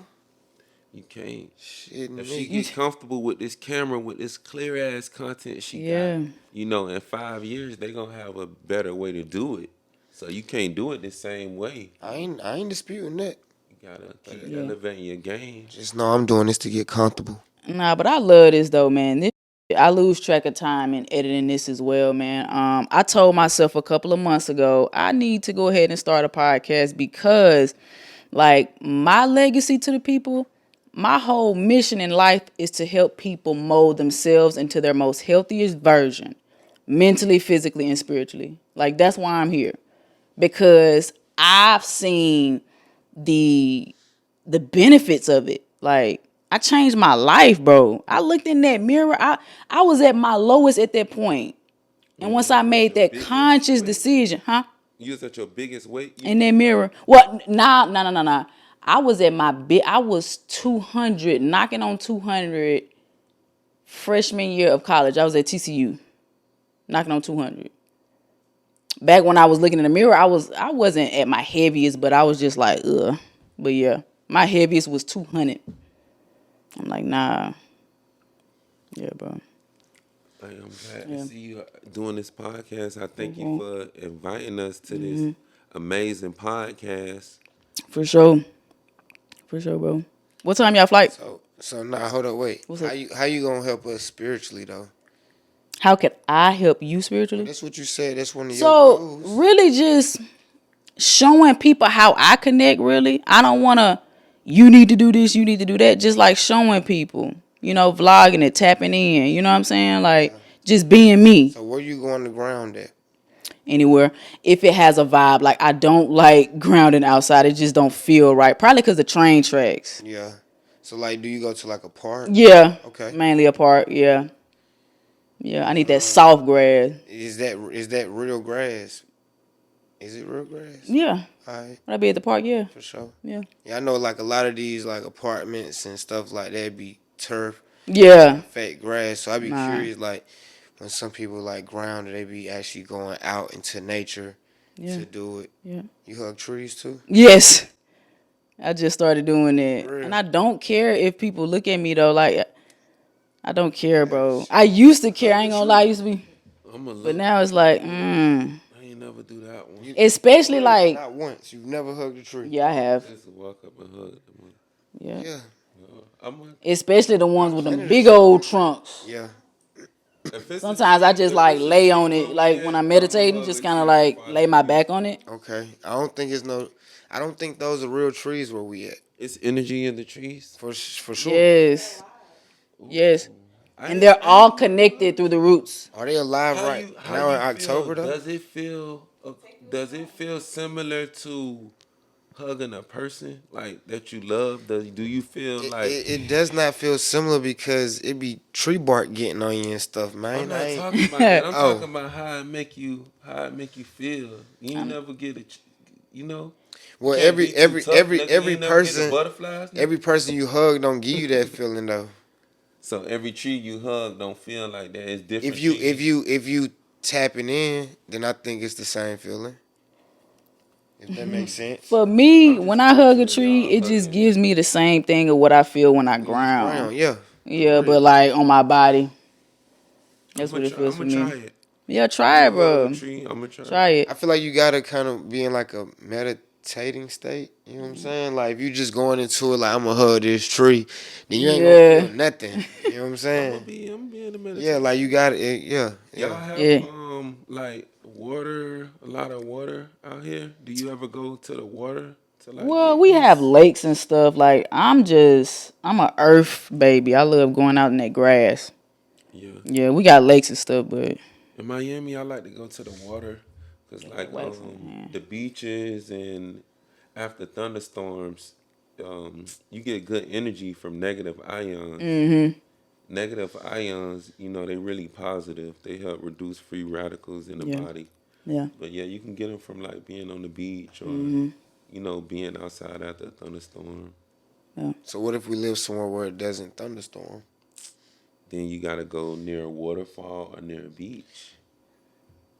You can't. Shit, If she me. You, get comfortable with this camera, with this clear ass content she got, yeah. in 5 years they gonna have a better way to do it. So you can't do it the same way. I ain't disputing that. You gotta keep Yeah. elevating your game. Just know I'm doing this to get comfortable. Nah, but I love this though, man. I lose track of time in editing this as well, man. I told myself a couple of months ago I need to go ahead and start a podcast because, like, my legacy to the people, my whole mission in life is to help people mold themselves into their most healthiest version, mentally, physically, and spiritually. Like, that's why I'm here, because I've seen the benefits of it. Like, I changed my life, bro. I looked in that mirror. I was at my lowest at that point. And once I made that conscious decision, You was at your biggest weight. in that mirror. Well, nah. I was at my I was 200, knocking on 200 freshman year of college. I was at TCU, knocking on 200. Back when I was looking in the mirror, I wasn't at my heaviest, but I was just like, ugh. But yeah, my heaviest was 200. I'm like, nah. Yeah, bro. I'm glad to see you doing this podcast. I thank you for inviting us to this amazing podcast. For sure. For sure, bro. What time y'all flight? So now hold up, wait. What's How up? you gonna help us spiritually though? How could I help you spiritually? That's what you said. That's one of your So goals. really just showing people how I connect, really. I don't want to, you need to do this, you need to do that. Just like showing people, vlogging it, tapping in. You know what I'm saying? Like, just being me. So where you going to ground at? Anywhere. If it has a vibe. Like, I don't like grounding outside. It just don't feel right. Probably because the train tracks. Yeah. So like, do you go to like a park? Yeah. Okay. Mainly a park. Yeah. Yeah. I need that soft grass. Is that real grass? Is it real grass? Yeah. All right, Would I be at the park? Yeah. for sure. Yeah. Yeah, I know like a lot of these like apartments and stuff like that be turf, Yeah. fake grass. So I'd be Nah. curious like when some people like ground, they be actually going out into nature Yeah. to do it. Yeah. You hug trees too? Yes. I just started doing it. For real? And I don't care if people look at me though. Like, I don't care, bro. I used to care. I ain't gonna lie. I used to be. I'm a But now it's like, I ain't never do that one. especially like, Not once. You've never hugged a tree. yeah, I have. Just walk up and hug them. Yeah. Yeah. I'm a, Especially the ones with them big old trunks. Yeah. if it's Sometimes I just like lay on it. Like when I'm meditating, just kind of like lay my back on it. Okay. I don't think those are real trees where we at. It's energy in the trees. For sure. Yes. Yes. And they're all connected through the roots. Are they alive right now in October though? Does it feel similar to hugging a person like that you love? Do you feel like It does not feel similar because it be tree bark getting on you and stuff, man. I'm not I ain't- talking about that. I'm Oh. talking about how it make you feel. You never get it, you know. Well, Can't be too tough, nigga. You every ain't never get the person butterflies, nigga. every person you hug don't give you that feeling though. So every tree you hug don't feel like that. It's different. If you tapping in, then I think it's the same feeling. If that makes sense. For me, when I hug a tree, it just gives me the same thing of what I feel when I ground. Ground, yeah. Yeah, but like on my body. That's what it feels for me. I'm gonna try it. Yeah, try it, bro. I'm gonna Try it. I feel like you gotta kind of be in like a meditating state. You know what I'm saying? Like if you just going into it like I'm gonna hug this tree, then you ain't gonna feel nothing. You know what I'm saying? I'm gonna be in the meditation. Yeah, like you got it. Yeah, Y'all have Yeah. like water, a lot of water out here. Do you ever go to the water to like? Well, get we peace? have lakes and stuff. Like I'm a earth baby. I love going out in that grass. Yeah. Yeah, we got lakes and stuff, but In Miami, I like to go to the water because like the beaches and after thunderstorms, you get good energy from negative ions. Mm-hmm. Negative ions, they really positive. They help reduce free radicals in the body. Yeah. But yeah, you can get them from like being on the beach or being outside after a thunderstorm. So what if we live somewhere where it doesn't thunderstorm? Then you gotta go near a waterfall or near a beach.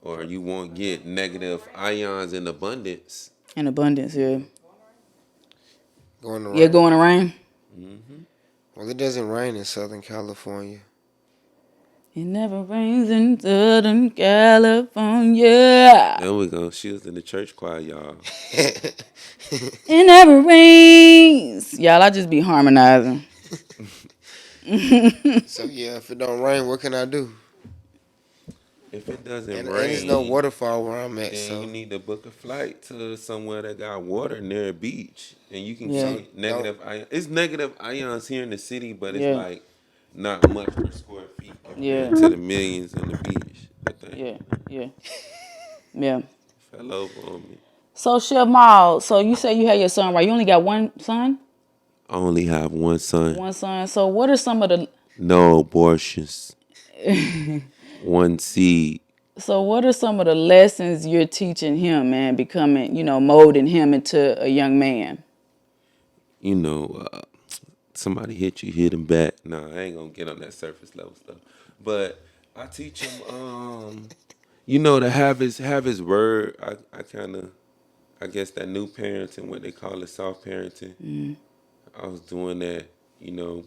Or you won't get negative ions in abundance. In abundance, yeah. Going to Yeah, rain? going to rain. Well, it doesn't rain in Southern California. It never rains in Southern California. There we go. She was in the church choir, y'all. It never rains. Y'all, I just be harmonizing. So yeah, if it don't rain, what can I do? If it doesn't And rain, there's no waterfall where I'm at, then so you need to book a flight to somewhere that got water near a beach, and you can Yeah. get negative ions. It's negative ions here in the city, but it's Yeah. like not much per square feet compared Yeah. to the millions on the beach. I think. Yeah. Fell over on me. So, Chef Maul, so you say you had your son, right? You only got one son? I only have one son. One son. So, what are some of the No abortions. One seed. So what are some of the lessons you're teaching him, man, becoming, molding him into a young man? Somebody hit you, hit him back. Nah, I ain't gonna get on that surface level stuff. But I teach him, to have his word. I guess that new parenting, what they call it, soft parenting. I was doing that,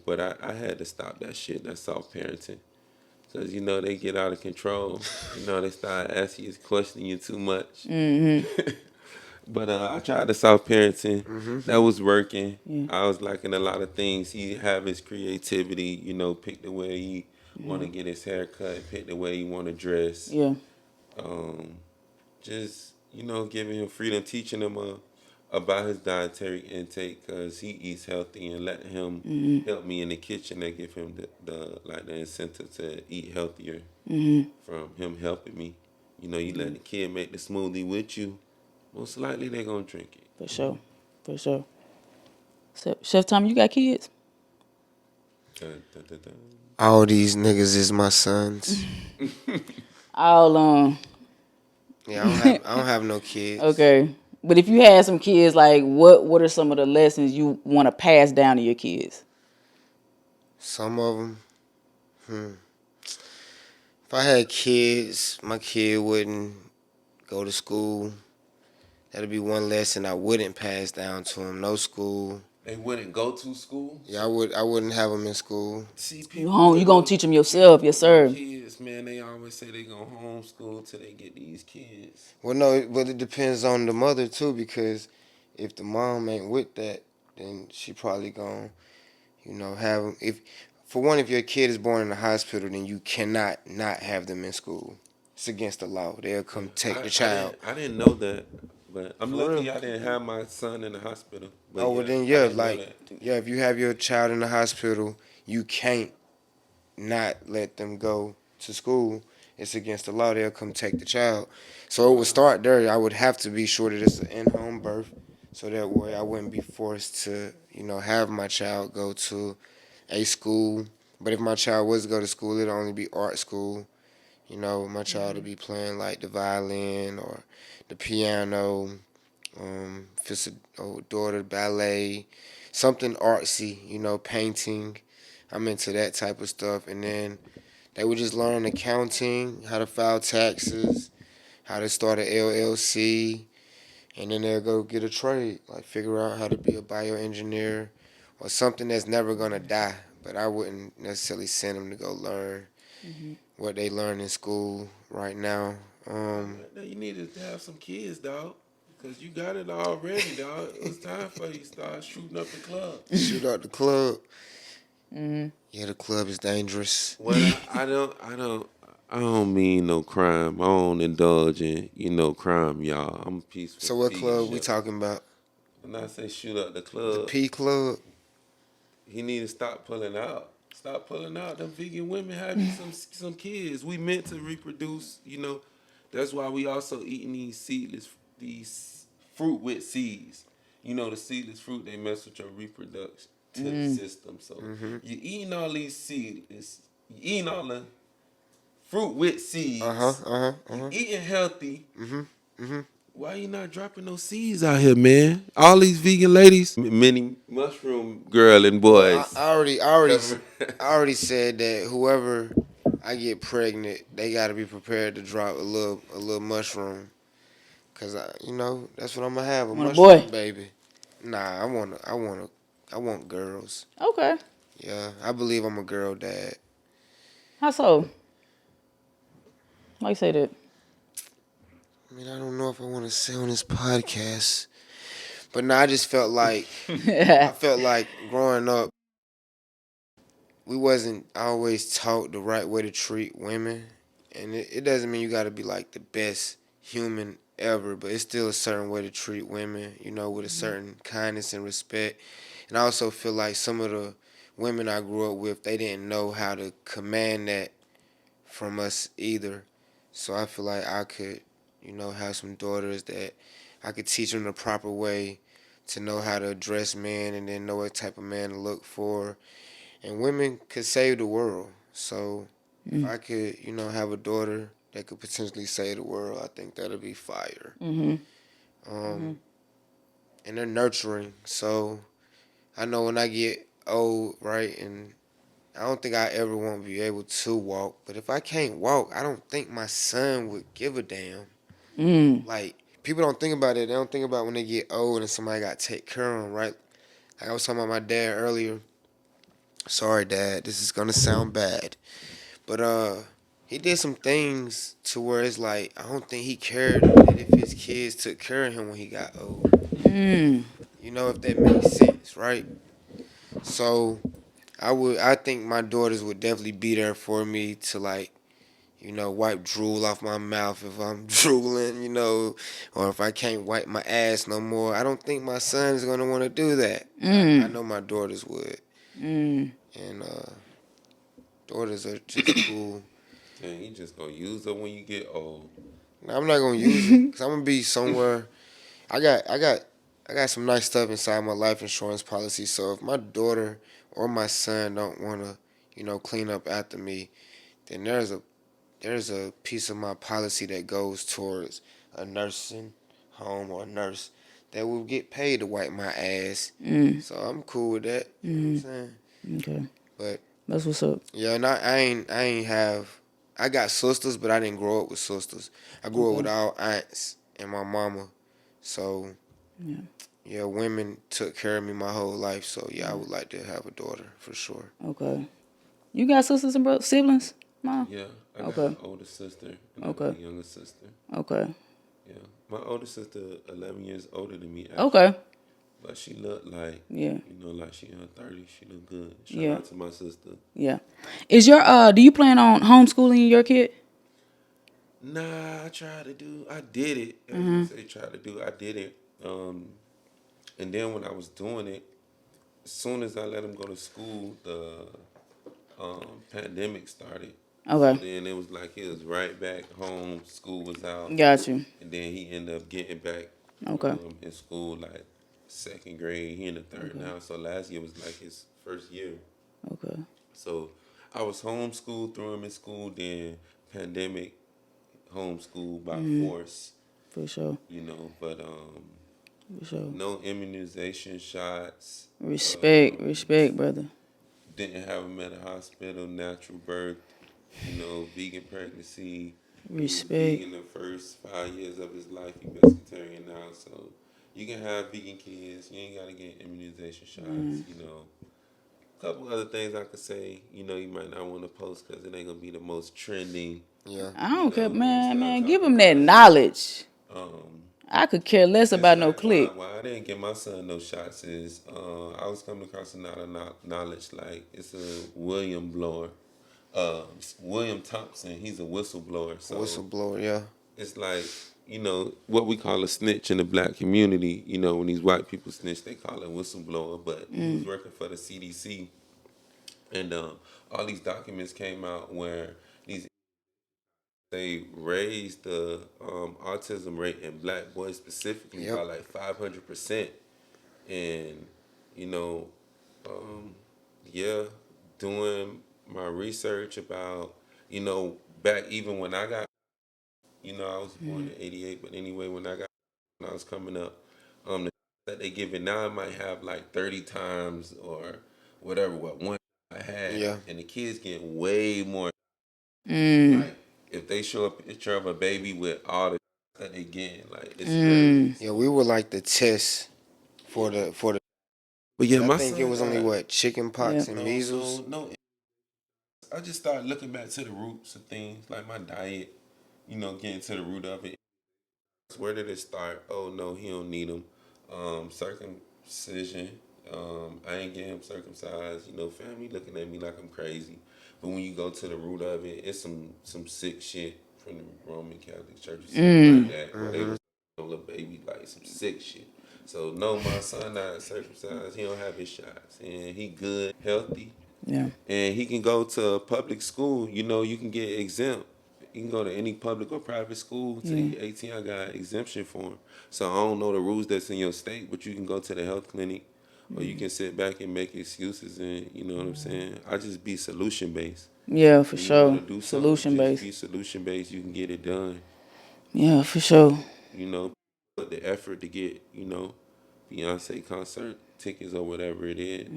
but I had to stop that shit, that soft parenting. Because, they get out of control. They start asking you, questioning you too much. But I tried the soft parenting. That was working. Yeah. I was liking a lot of things. He have his creativity, pick the way he want to get his hair cut, pick the way he want to dress. Yeah. Just, giving him freedom, teaching him about his dietary intake because he eats healthy and letting him help me in the kitchen and give him the incentive to eat healthier from him helping me. You let the kid make the smoothie with you, most likely they're going to drink it. For sure. Chef Tom, you got kids? Dun, dun, dun, dun. all these niggas is my sons. All Yeah, I don't have no kids. okay. But if you had some kids, like what are some of the lessons you want to pass down to your kids? Some of them. If I had kids, my kid wouldn't go to school. That'd be one lesson I wouldn't pass down to him. No school. They wouldn't go to school? Yeah, I wouldn't have them in school. See, You home, you gonna teach them yourself, yes sir. Kids, man, they always say they gonna homeschool till they get these kids. Well, no, but it depends on the mother too, because if the mom ain't with that, then she probably gonna, have them. If your kid is born in the hospital, then you cannot not have them in school. It's against the law. They'll come take the child. I didn't know that, but I'm For lucky real? I didn't have my son in the hospital. But Oh, well then, I yeah, didn't know that. if you have your child in the hospital, you can't not let them go to school. It's against the law. They'll come take the child. So it would start there. I would have to be sure that it's an in-home birth, so that way I wouldn't be forced to, have my child go to a school. But if my child was to go to school, it'd only be art school. My child would be playing like the violin or the piano. If it's a daughter, ballet, something artsy, painting. I'm into that type of stuff. And then they would just learn accounting, how to file taxes, how to start an LLC, and then they'll go get a trade, like figure out how to be a bioengineer or something that's never gonna die. But I wouldn't necessarily send them to go learn what they learn in school right now. You needed to have some kids, dog. Because you got it already, dog. It's time for you to start shooting up the club. Shoot out the club. Yeah, the club is dangerous. Well, I don't mean no crime. I don't indulge in, crime, y'all. I'm peaceful. So what club we talking about? When I say shoot up the The club, P Club? he need to stop pulling out. Stop pulling out. Them vegan women have you some kids. We meant to reproduce, That's why we also eating these fruit with seeds. The seedless fruit, they mess with your reproduction system. So you eating all these seeds. You eating all the fruit with seeds. You eating healthy. Why you not dropping those seeds out here, man? All these vegan ladies, many mushroom girl and Well, boys. I already said that whoever I get pregnant, they got to be prepared to drop a little mushroom, cause that's what I'm gonna have, a Want a boy? mushroom baby. Nah, I want girls. Okay. Yeah, I believe I'm a girl dad. How so? Why you say that? I mean, I don't know if I want to say on this podcast, but no, I just felt like I felt like growing up, we wasn't always taught the right way to treat women, and it doesn't mean you got to be like the best human ever, but it's still a certain way to treat women, with a certain kindness and respect. And I also feel like some of the women I grew up with, they didn't know how to command that from us either. So I feel like I could, have some daughters that I could teach them the proper way to know how to address men and then know what type of man to look for. And women could save the world. So if I could, have a daughter that could potentially save the world, I think that'd be fire. And they're nurturing. So I know when I get old, right, and I don't think I ever won't be able to walk. But if I can't walk, I don't think my son would give a damn. Like, people don't think about it. They don't think about when they get old and somebody got to take care of them, right? Like I was talking about my dad earlier. Sorry, Dad, this is gonna sound bad. But he did some things to where it's like I don't think he cared that if his kids took care of him when he got old. If that makes sense, right? So I think my daughters would definitely be there for me to like, wipe drool off my mouth if I'm drooling, or if I can't wipe my ass no more. I don't think my son's gonna want to do that. I know my daughters would, and daughters are just cool. Dang, you just gonna use her when you get old. Now, I'm not gonna use it because I'm gonna be somewhere. I got I got I got some nice stuff inside my life insurance policy. So if my daughter or my son don't wanna, clean up after me, then there's a piece of my policy that goes towards a nursing home or a nurse that will get paid to wipe my ass. So I'm cool with that. You know what I'm saying? Okay. But That's what's up. yeah, and I ain't have. I got sisters, but I didn't grow up with sisters. I grew up with Okay. all aunts and my mama. So Yeah. yeah, women took care of me my whole life. So yeah, I would like to have a daughter for sure. Okay. You got sisters and siblings, Mom? Yeah, I got Okay. an older sister and I got Okay. a younger sister. Okay. Yeah, my older sister 11 years older than me. Actually. Okay. But she looked like, Yeah. like she in her 30s. She look good. Shout Yeah. out to my sister. Yeah. Do you plan on homeschooling your kid? Nah, I did it. As you say, try to do, I did it. And then when I was doing it, as soon as I let him go to school, the pandemic started. So Okay. then it was like he was right back home. School was out. Got you. And then he ended up getting back Okay. in school like second grade. He in the third now. So last year was like his first year. Okay. So I was homeschooled through him in school. Then pandemic homeschooled by force. For sure. But For sure. no immunization shots. Respect, brother. Didn't have him at a hospital. Natural birth. Vegan pregnancy. He was Respect. vegan the first 5 years of his life. He pescatarian now, so you can have vegan kids. You ain't gotta get immunization shots. A couple other things I could say. You might not want to post because it ain't gonna be the most trending. Yeah. I don't care, start man. Give talking him that about it. knowledge. Um, I could care less it's about no like click. why I didn't get my son no shots is I was coming across a lot of knowledge like it's a William blower. William Thompson, he's a whistleblower. So Whistleblower. Yeah. it's like, what we call a snitch in the black community. When these white people snitch, they call it whistleblower. But he was working for the CDC, and all these documents came out where they raised the autism rate in black boys specifically by Yep. like 500%. And, you know, yeah, doing my research about, back even when I got, I was born in '88, but anyway, when I got when I was coming up. The that they give it now, it might have like 30 times or whatever what one I had, Yeah. and the kids getting way more. Mm. Like if they show a picture of a baby with all the that they getting, like it's Mm. hilarious. Yeah, we were like the test for the. But yeah, I my think it son was only got what, chicken Yeah. pox and measles. no. I just started looking back to the roots of things, like my diet. Getting to the root of it. Where did it start? Oh no, he don't need them. Circumcision. I ain't getting him circumcised. Family looking at me like I'm crazy. But when you go to the root of it, it's some sick shit from the Roman Catholic Church or something like Mm. that. Where they was a little baby like some sick shit. So no, my son not circumcised. He don't have his shots, and he good, healthy, Yeah. and he can go to public school. You can get exempt. You can go to any public or private school till Yeah. you 18. I got exemption for him. So I don't know the rules that's in your state, but you can go to the health clinic, or you can sit back and make excuses, and you know what I'm saying. I just be solution based. Yeah, for When you want sure. to do something, Solution just based. be solution based. You can get it done. Yeah, for sure. Put the effort to get Beyonce concert tickets or whatever it is.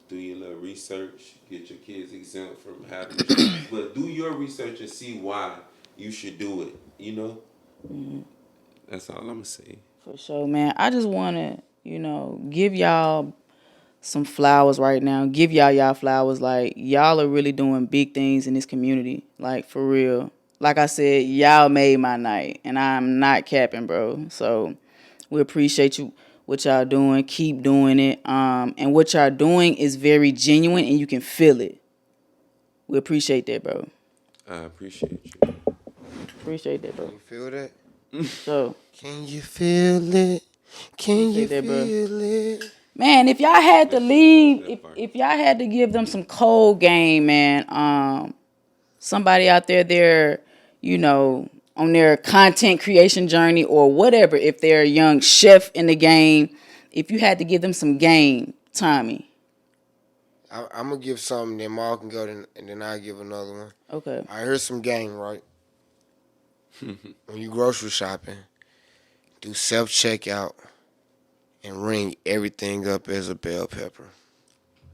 Do your little research, get your kids exempt from having the shots. But do your research and see why you should do it. That's all I'm gonna say. For sure, man. I just want to, give y'all some flowers right now. Give y'all flowers. Like, y'all are really doing big things in this community. Like, for real. Like I said, y'all made my night. And I'm not capping, bro. So, we appreciate you, what y'all doing. Keep doing it. And what y'all doing is very genuine and you can feel it. We appreciate that, bro. I appreciate you. Appreciate that, Can bro. you feel that? So, Can you feel it? Can you appreciate that, bro. feel it? Man, if y'all had to Let's see leave, that part. if y'all had to give them some cold game, man, somebody out there, they're, on their content creation journey or whatever, if they're a young chef in the game, if you had to give them some game, Tommy. I'm gonna give something, then Maul can go, and then I'll give another one. Okay. All right, here's some game, right? When you grocery shopping, do self checkout and ring everything up as a bell pepper.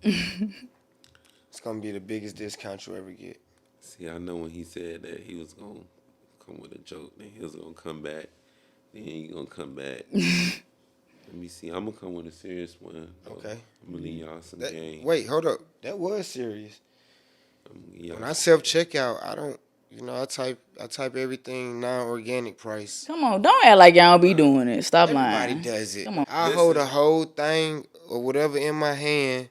It's gonna be the biggest discount you ever get. See, I know when he said that he was gonna come with a joke, then he was gonna come back. Then he gonna come back. Let me see. I'm gonna come with a serious one. Okay. I'm gonna leave y'all some game. Wait, hold up. That was serious. I'm gonna give y'all When I some self checkout, I don't. I type everything non-organic price. Come on, don't act like y'all be doing it. Stop Everybody lying. does it. Come on. I Listen. hold a whole thing or whatever in my hand,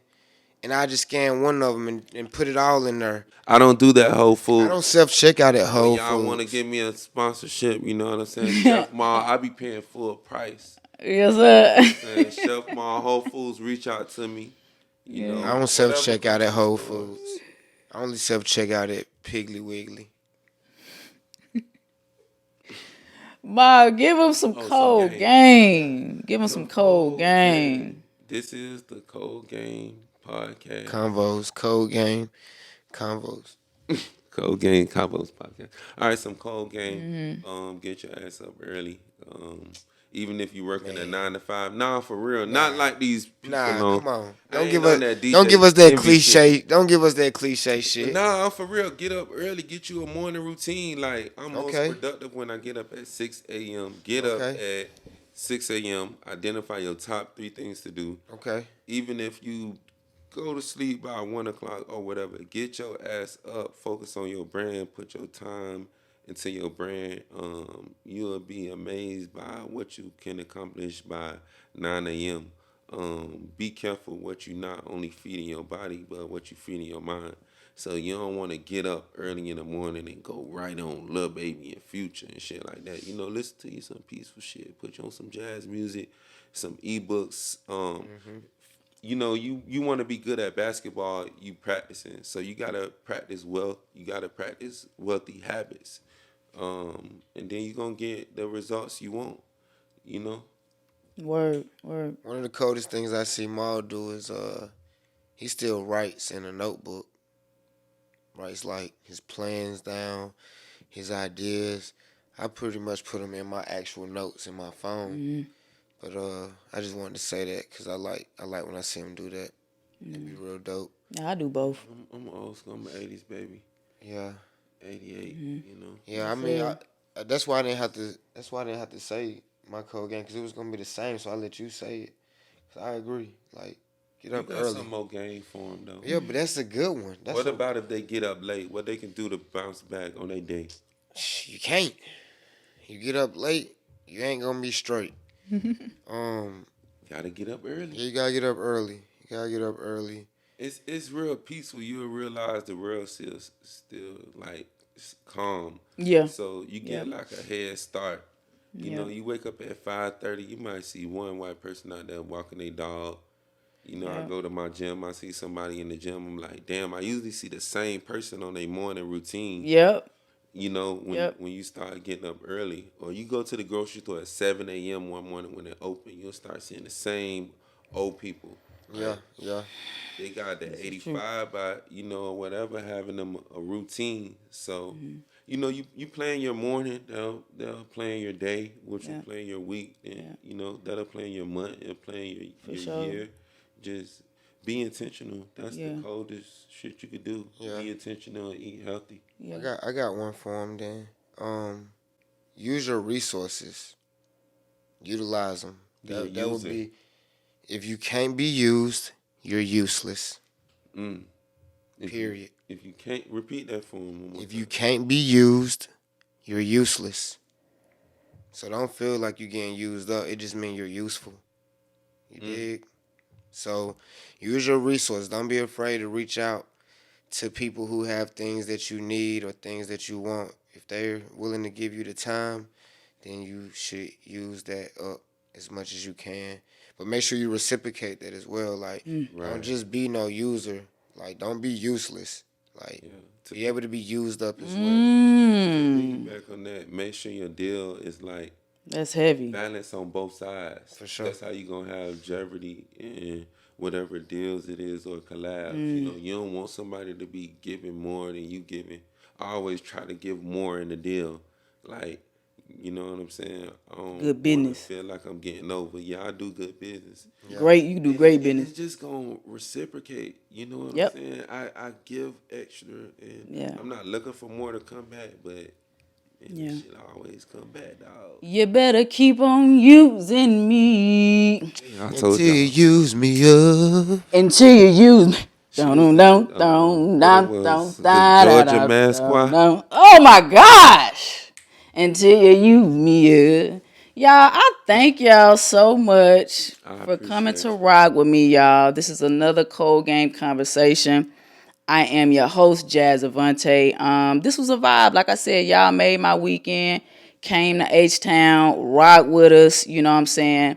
and I just scan one of them and put it all in there. I don't do that Whole I Foods. don't self checkout at Whole When y'all want to Foods. give me a sponsorship, you know what I'm saying? Chef Mall, I be paying full price. Yes, sir. And Chef Mall, Whole Foods, reach out to me. I don't self whatever checkout at grocery Whole store. Foods. I only self checkout at Piggly Wiggly. Ma, give him some some cold game. game. Give him some cold game. This is the Cold Game Podcast. Convos, code game, convos. Cold Game Combos Podcast. All right, some cold game. Mm-hmm. Get your ass up early. Even if you working a Man. 9 to 5. Nah, for real. Not like these people on. Come on. I ain't on that DJ Don't give us that envy cliche. shit. Don't give us that cliche shit. Nah, I'm for real. Get up early. Get you a morning routine. Like, I'm Okay. most productive when I get up at 6 a.m. Get up Okay. at 6 a.m. Identify your top 3 things to do. Okay. Even if you go to sleep by 1 o'clock or whatever, get your ass up. Focus on your brand. Put your time into your brand. You'll be amazed by what you can accomplish by 9 a.m. Be careful what you not only feed in your body, but what you feed in your mind. So you don't want to get up early in the morning and go right on Lil Baby and Future and shit like that. Listen to you some peaceful shit. Put you on some jazz music, some ebooks. You want to be good at basketball, you practicing. So you gotta practice wealth. You gotta practice wealthy habits, and then you're gonna get the results you want. You know. Word. One of the coldest things I see Maul do is he still writes in a notebook. Writes like his plans down, his ideas. I pretty much put them in my actual notes in my phone. But I just wanted to say that because I like when I see them do that. It'd be real dope. Yeah, I do both. I'm old school. I'm an 80s baby. Yeah. 88, Yeah, I Yes, mean, sir. that's why I didn't have to. That's why I didn't have to say my code game because it was gonna be the same. So I let you say it. 'Cause I agree. Like, get You up got early. some more game for them, though. Yeah, but that's a good one. What about if they get up late? What they can do to bounce back on their day? You can't. You get up late, you ain't gonna be straight. Gotta get up early. Yeah, you gotta get up early. You gotta get up early. It's real peaceful. You'll realize the world still like calm. Yeah. So you Yeah. get like a head start. You Yeah. know, you wake up at 5:30. You might see one white person out there walking their dog. You know, I Yeah. go to my gym. I see somebody in the gym. I'm like, damn. I usually see the same person on their morning routine. Yep. You know, Yep. when you start getting up early, or you go to the grocery store at 7 a.m. one morning when they're open, you'll start seeing the same old people. Yeah, Right? yeah. They got the 85 by, or whatever, having them a routine. So, you plan your morning, they'll plan your day, which will plan your week, and, that'll plan your month, it'll plan your sure. year. Just be intentional. That's Yeah. the coldest shit you could do. Yeah. Be intentional and eat healthy. Yeah. I got one for him then. Use your resources. Utilize them. That would be, if you can't be used, you're useless. Period. If you can't, repeat that for him. If you can't be used, you're useless. So don't feel like you're getting used up. It just means you're useful. You dig? So use your resources. Don't be afraid to reach out to people who have things that you need or things that you want. If they're willing to give you the time, then you should use that up as much as you can. But make sure you reciprocate that as well. Like, don't just be no user. Like, don't be useless. Like, be able to be used up as well. Back on that, make sure your deal is like That's heavy. balance on both sides. For sure. That's how you gonna have jeopardy in whatever deals it is or collabs. You don't want somebody to be giving more than you giving. I always try to give more in the deal. Like, you know what I'm saying? I don't Good business. feel like I'm getting over. Yeah, I do good business. Great, you do great business. It's just gonna reciprocate. You know what Yep. I'm saying? I give extra, and I'm not looking for more to come back, but shit always come back, dog. You better keep on using me I Until you use me up. until you use me. Don't. Georgia Masquerade. Oh my gosh! Until you use me up. Y'all, I thank y'all so much for coming to rock with me, y'all. This is another Cold Game Conversation. I am your host, Jazz Avante. This was a vibe. Like I said, y'all made my weekend. Came to H-Town, rock with us, you know what I'm saying?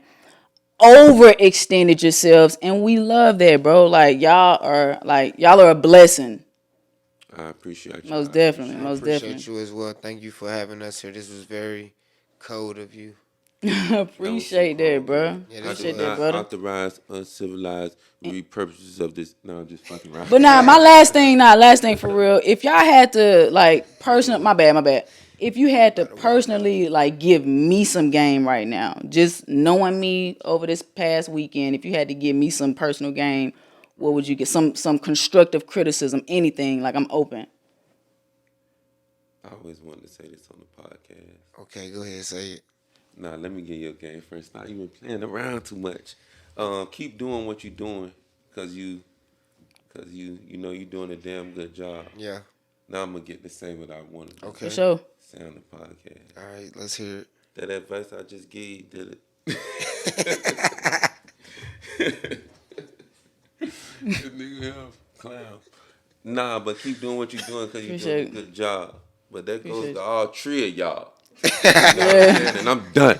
Overextended yourselves, and we love that, bro. Like, y'all are a blessing. I appreciate you. Most definitely. I appreciate you as well. Thank you for having us here. This was very cold of you. Appreciate that, bro. Yeah, I do not authorize uncivilized repurposes of this. No, I'm just fucking around. But now, my last thing for real. If y'all had to, my bad. If you had to personally, give me some game right now, just knowing me over this past weekend, if you had to give me some personal game, what would you get? Some constructive criticism, anything. Like, I'm open. I always wanted to say this on the podcast. Okay, go ahead, say it. Nah, let me get your game first. Not even playing around too much. Keep doing what you're doing, cause you know you're doing a damn good job. Yeah. Now I'm gonna get to say what I wanted to Okay. For sure. say on the podcast. All right, let's hear it. That advice I just gave you, did it? This nigga here, clown. Nah, but keep doing what you're doing because you're doing a good job. But that goes to all three of y'all. You know what I'm saying? And I'm done.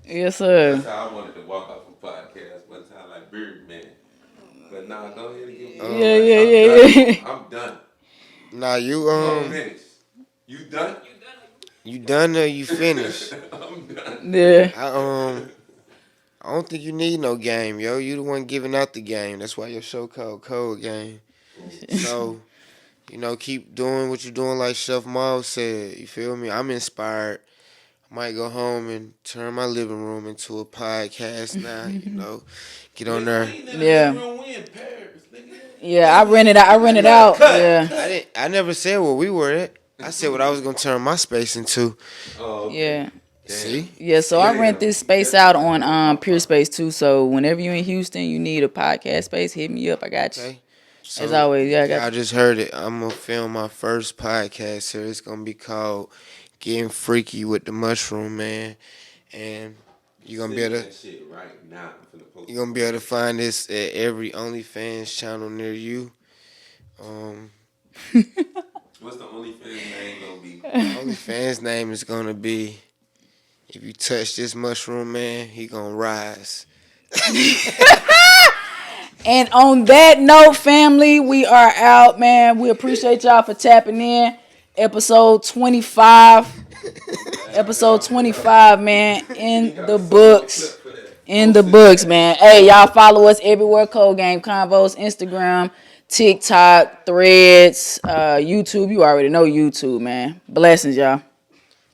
Yes, sir. That's how I wanted to walk off a podcast one time, like Birdman. But nah, go ahead and give me. Yeah. I'm done. Nah, you I'm finished. You done? you done or you finished? I'm done. Yeah. I don't think you need no game, yo. You the one giving out the game. That's why your show called Cold Game. So You know, keep doing what you're doing, like Chef Miles said. You feel me? I'm inspired. I might go home and turn my living room into a podcast now. You know, get on there. Yeah. Yeah, I rented out. Yeah. I never said where we were at. I said what I was gonna turn my space into. Oh, Yeah. See? Yeah, so I rent this space out on Pure Space too. So whenever you're in Houston, you need a podcast space, hit me up. I got you. Okay. So, As always, yeah, I got I you. just heard it. I'm gonna film my first podcast here. It's gonna be called "Getting Freaky with the Mushroom Man," and you're gonna be able to that shit right now. I'm finna post you're gonna be able to find this at every OnlyFans channel near you. What's the OnlyFans name gonna be? OnlyFans name is gonna be "If you touch this mushroom man, he gonna rise." And on that note, family, we are out, man. We appreciate y'all for tapping in. Episode 25. Episode 25, man. In the books. In the books, man. Hey, y'all follow us everywhere. Code Game Convos, Instagram, TikTok, Threads, YouTube. You already know YouTube, man. Blessings, y'all.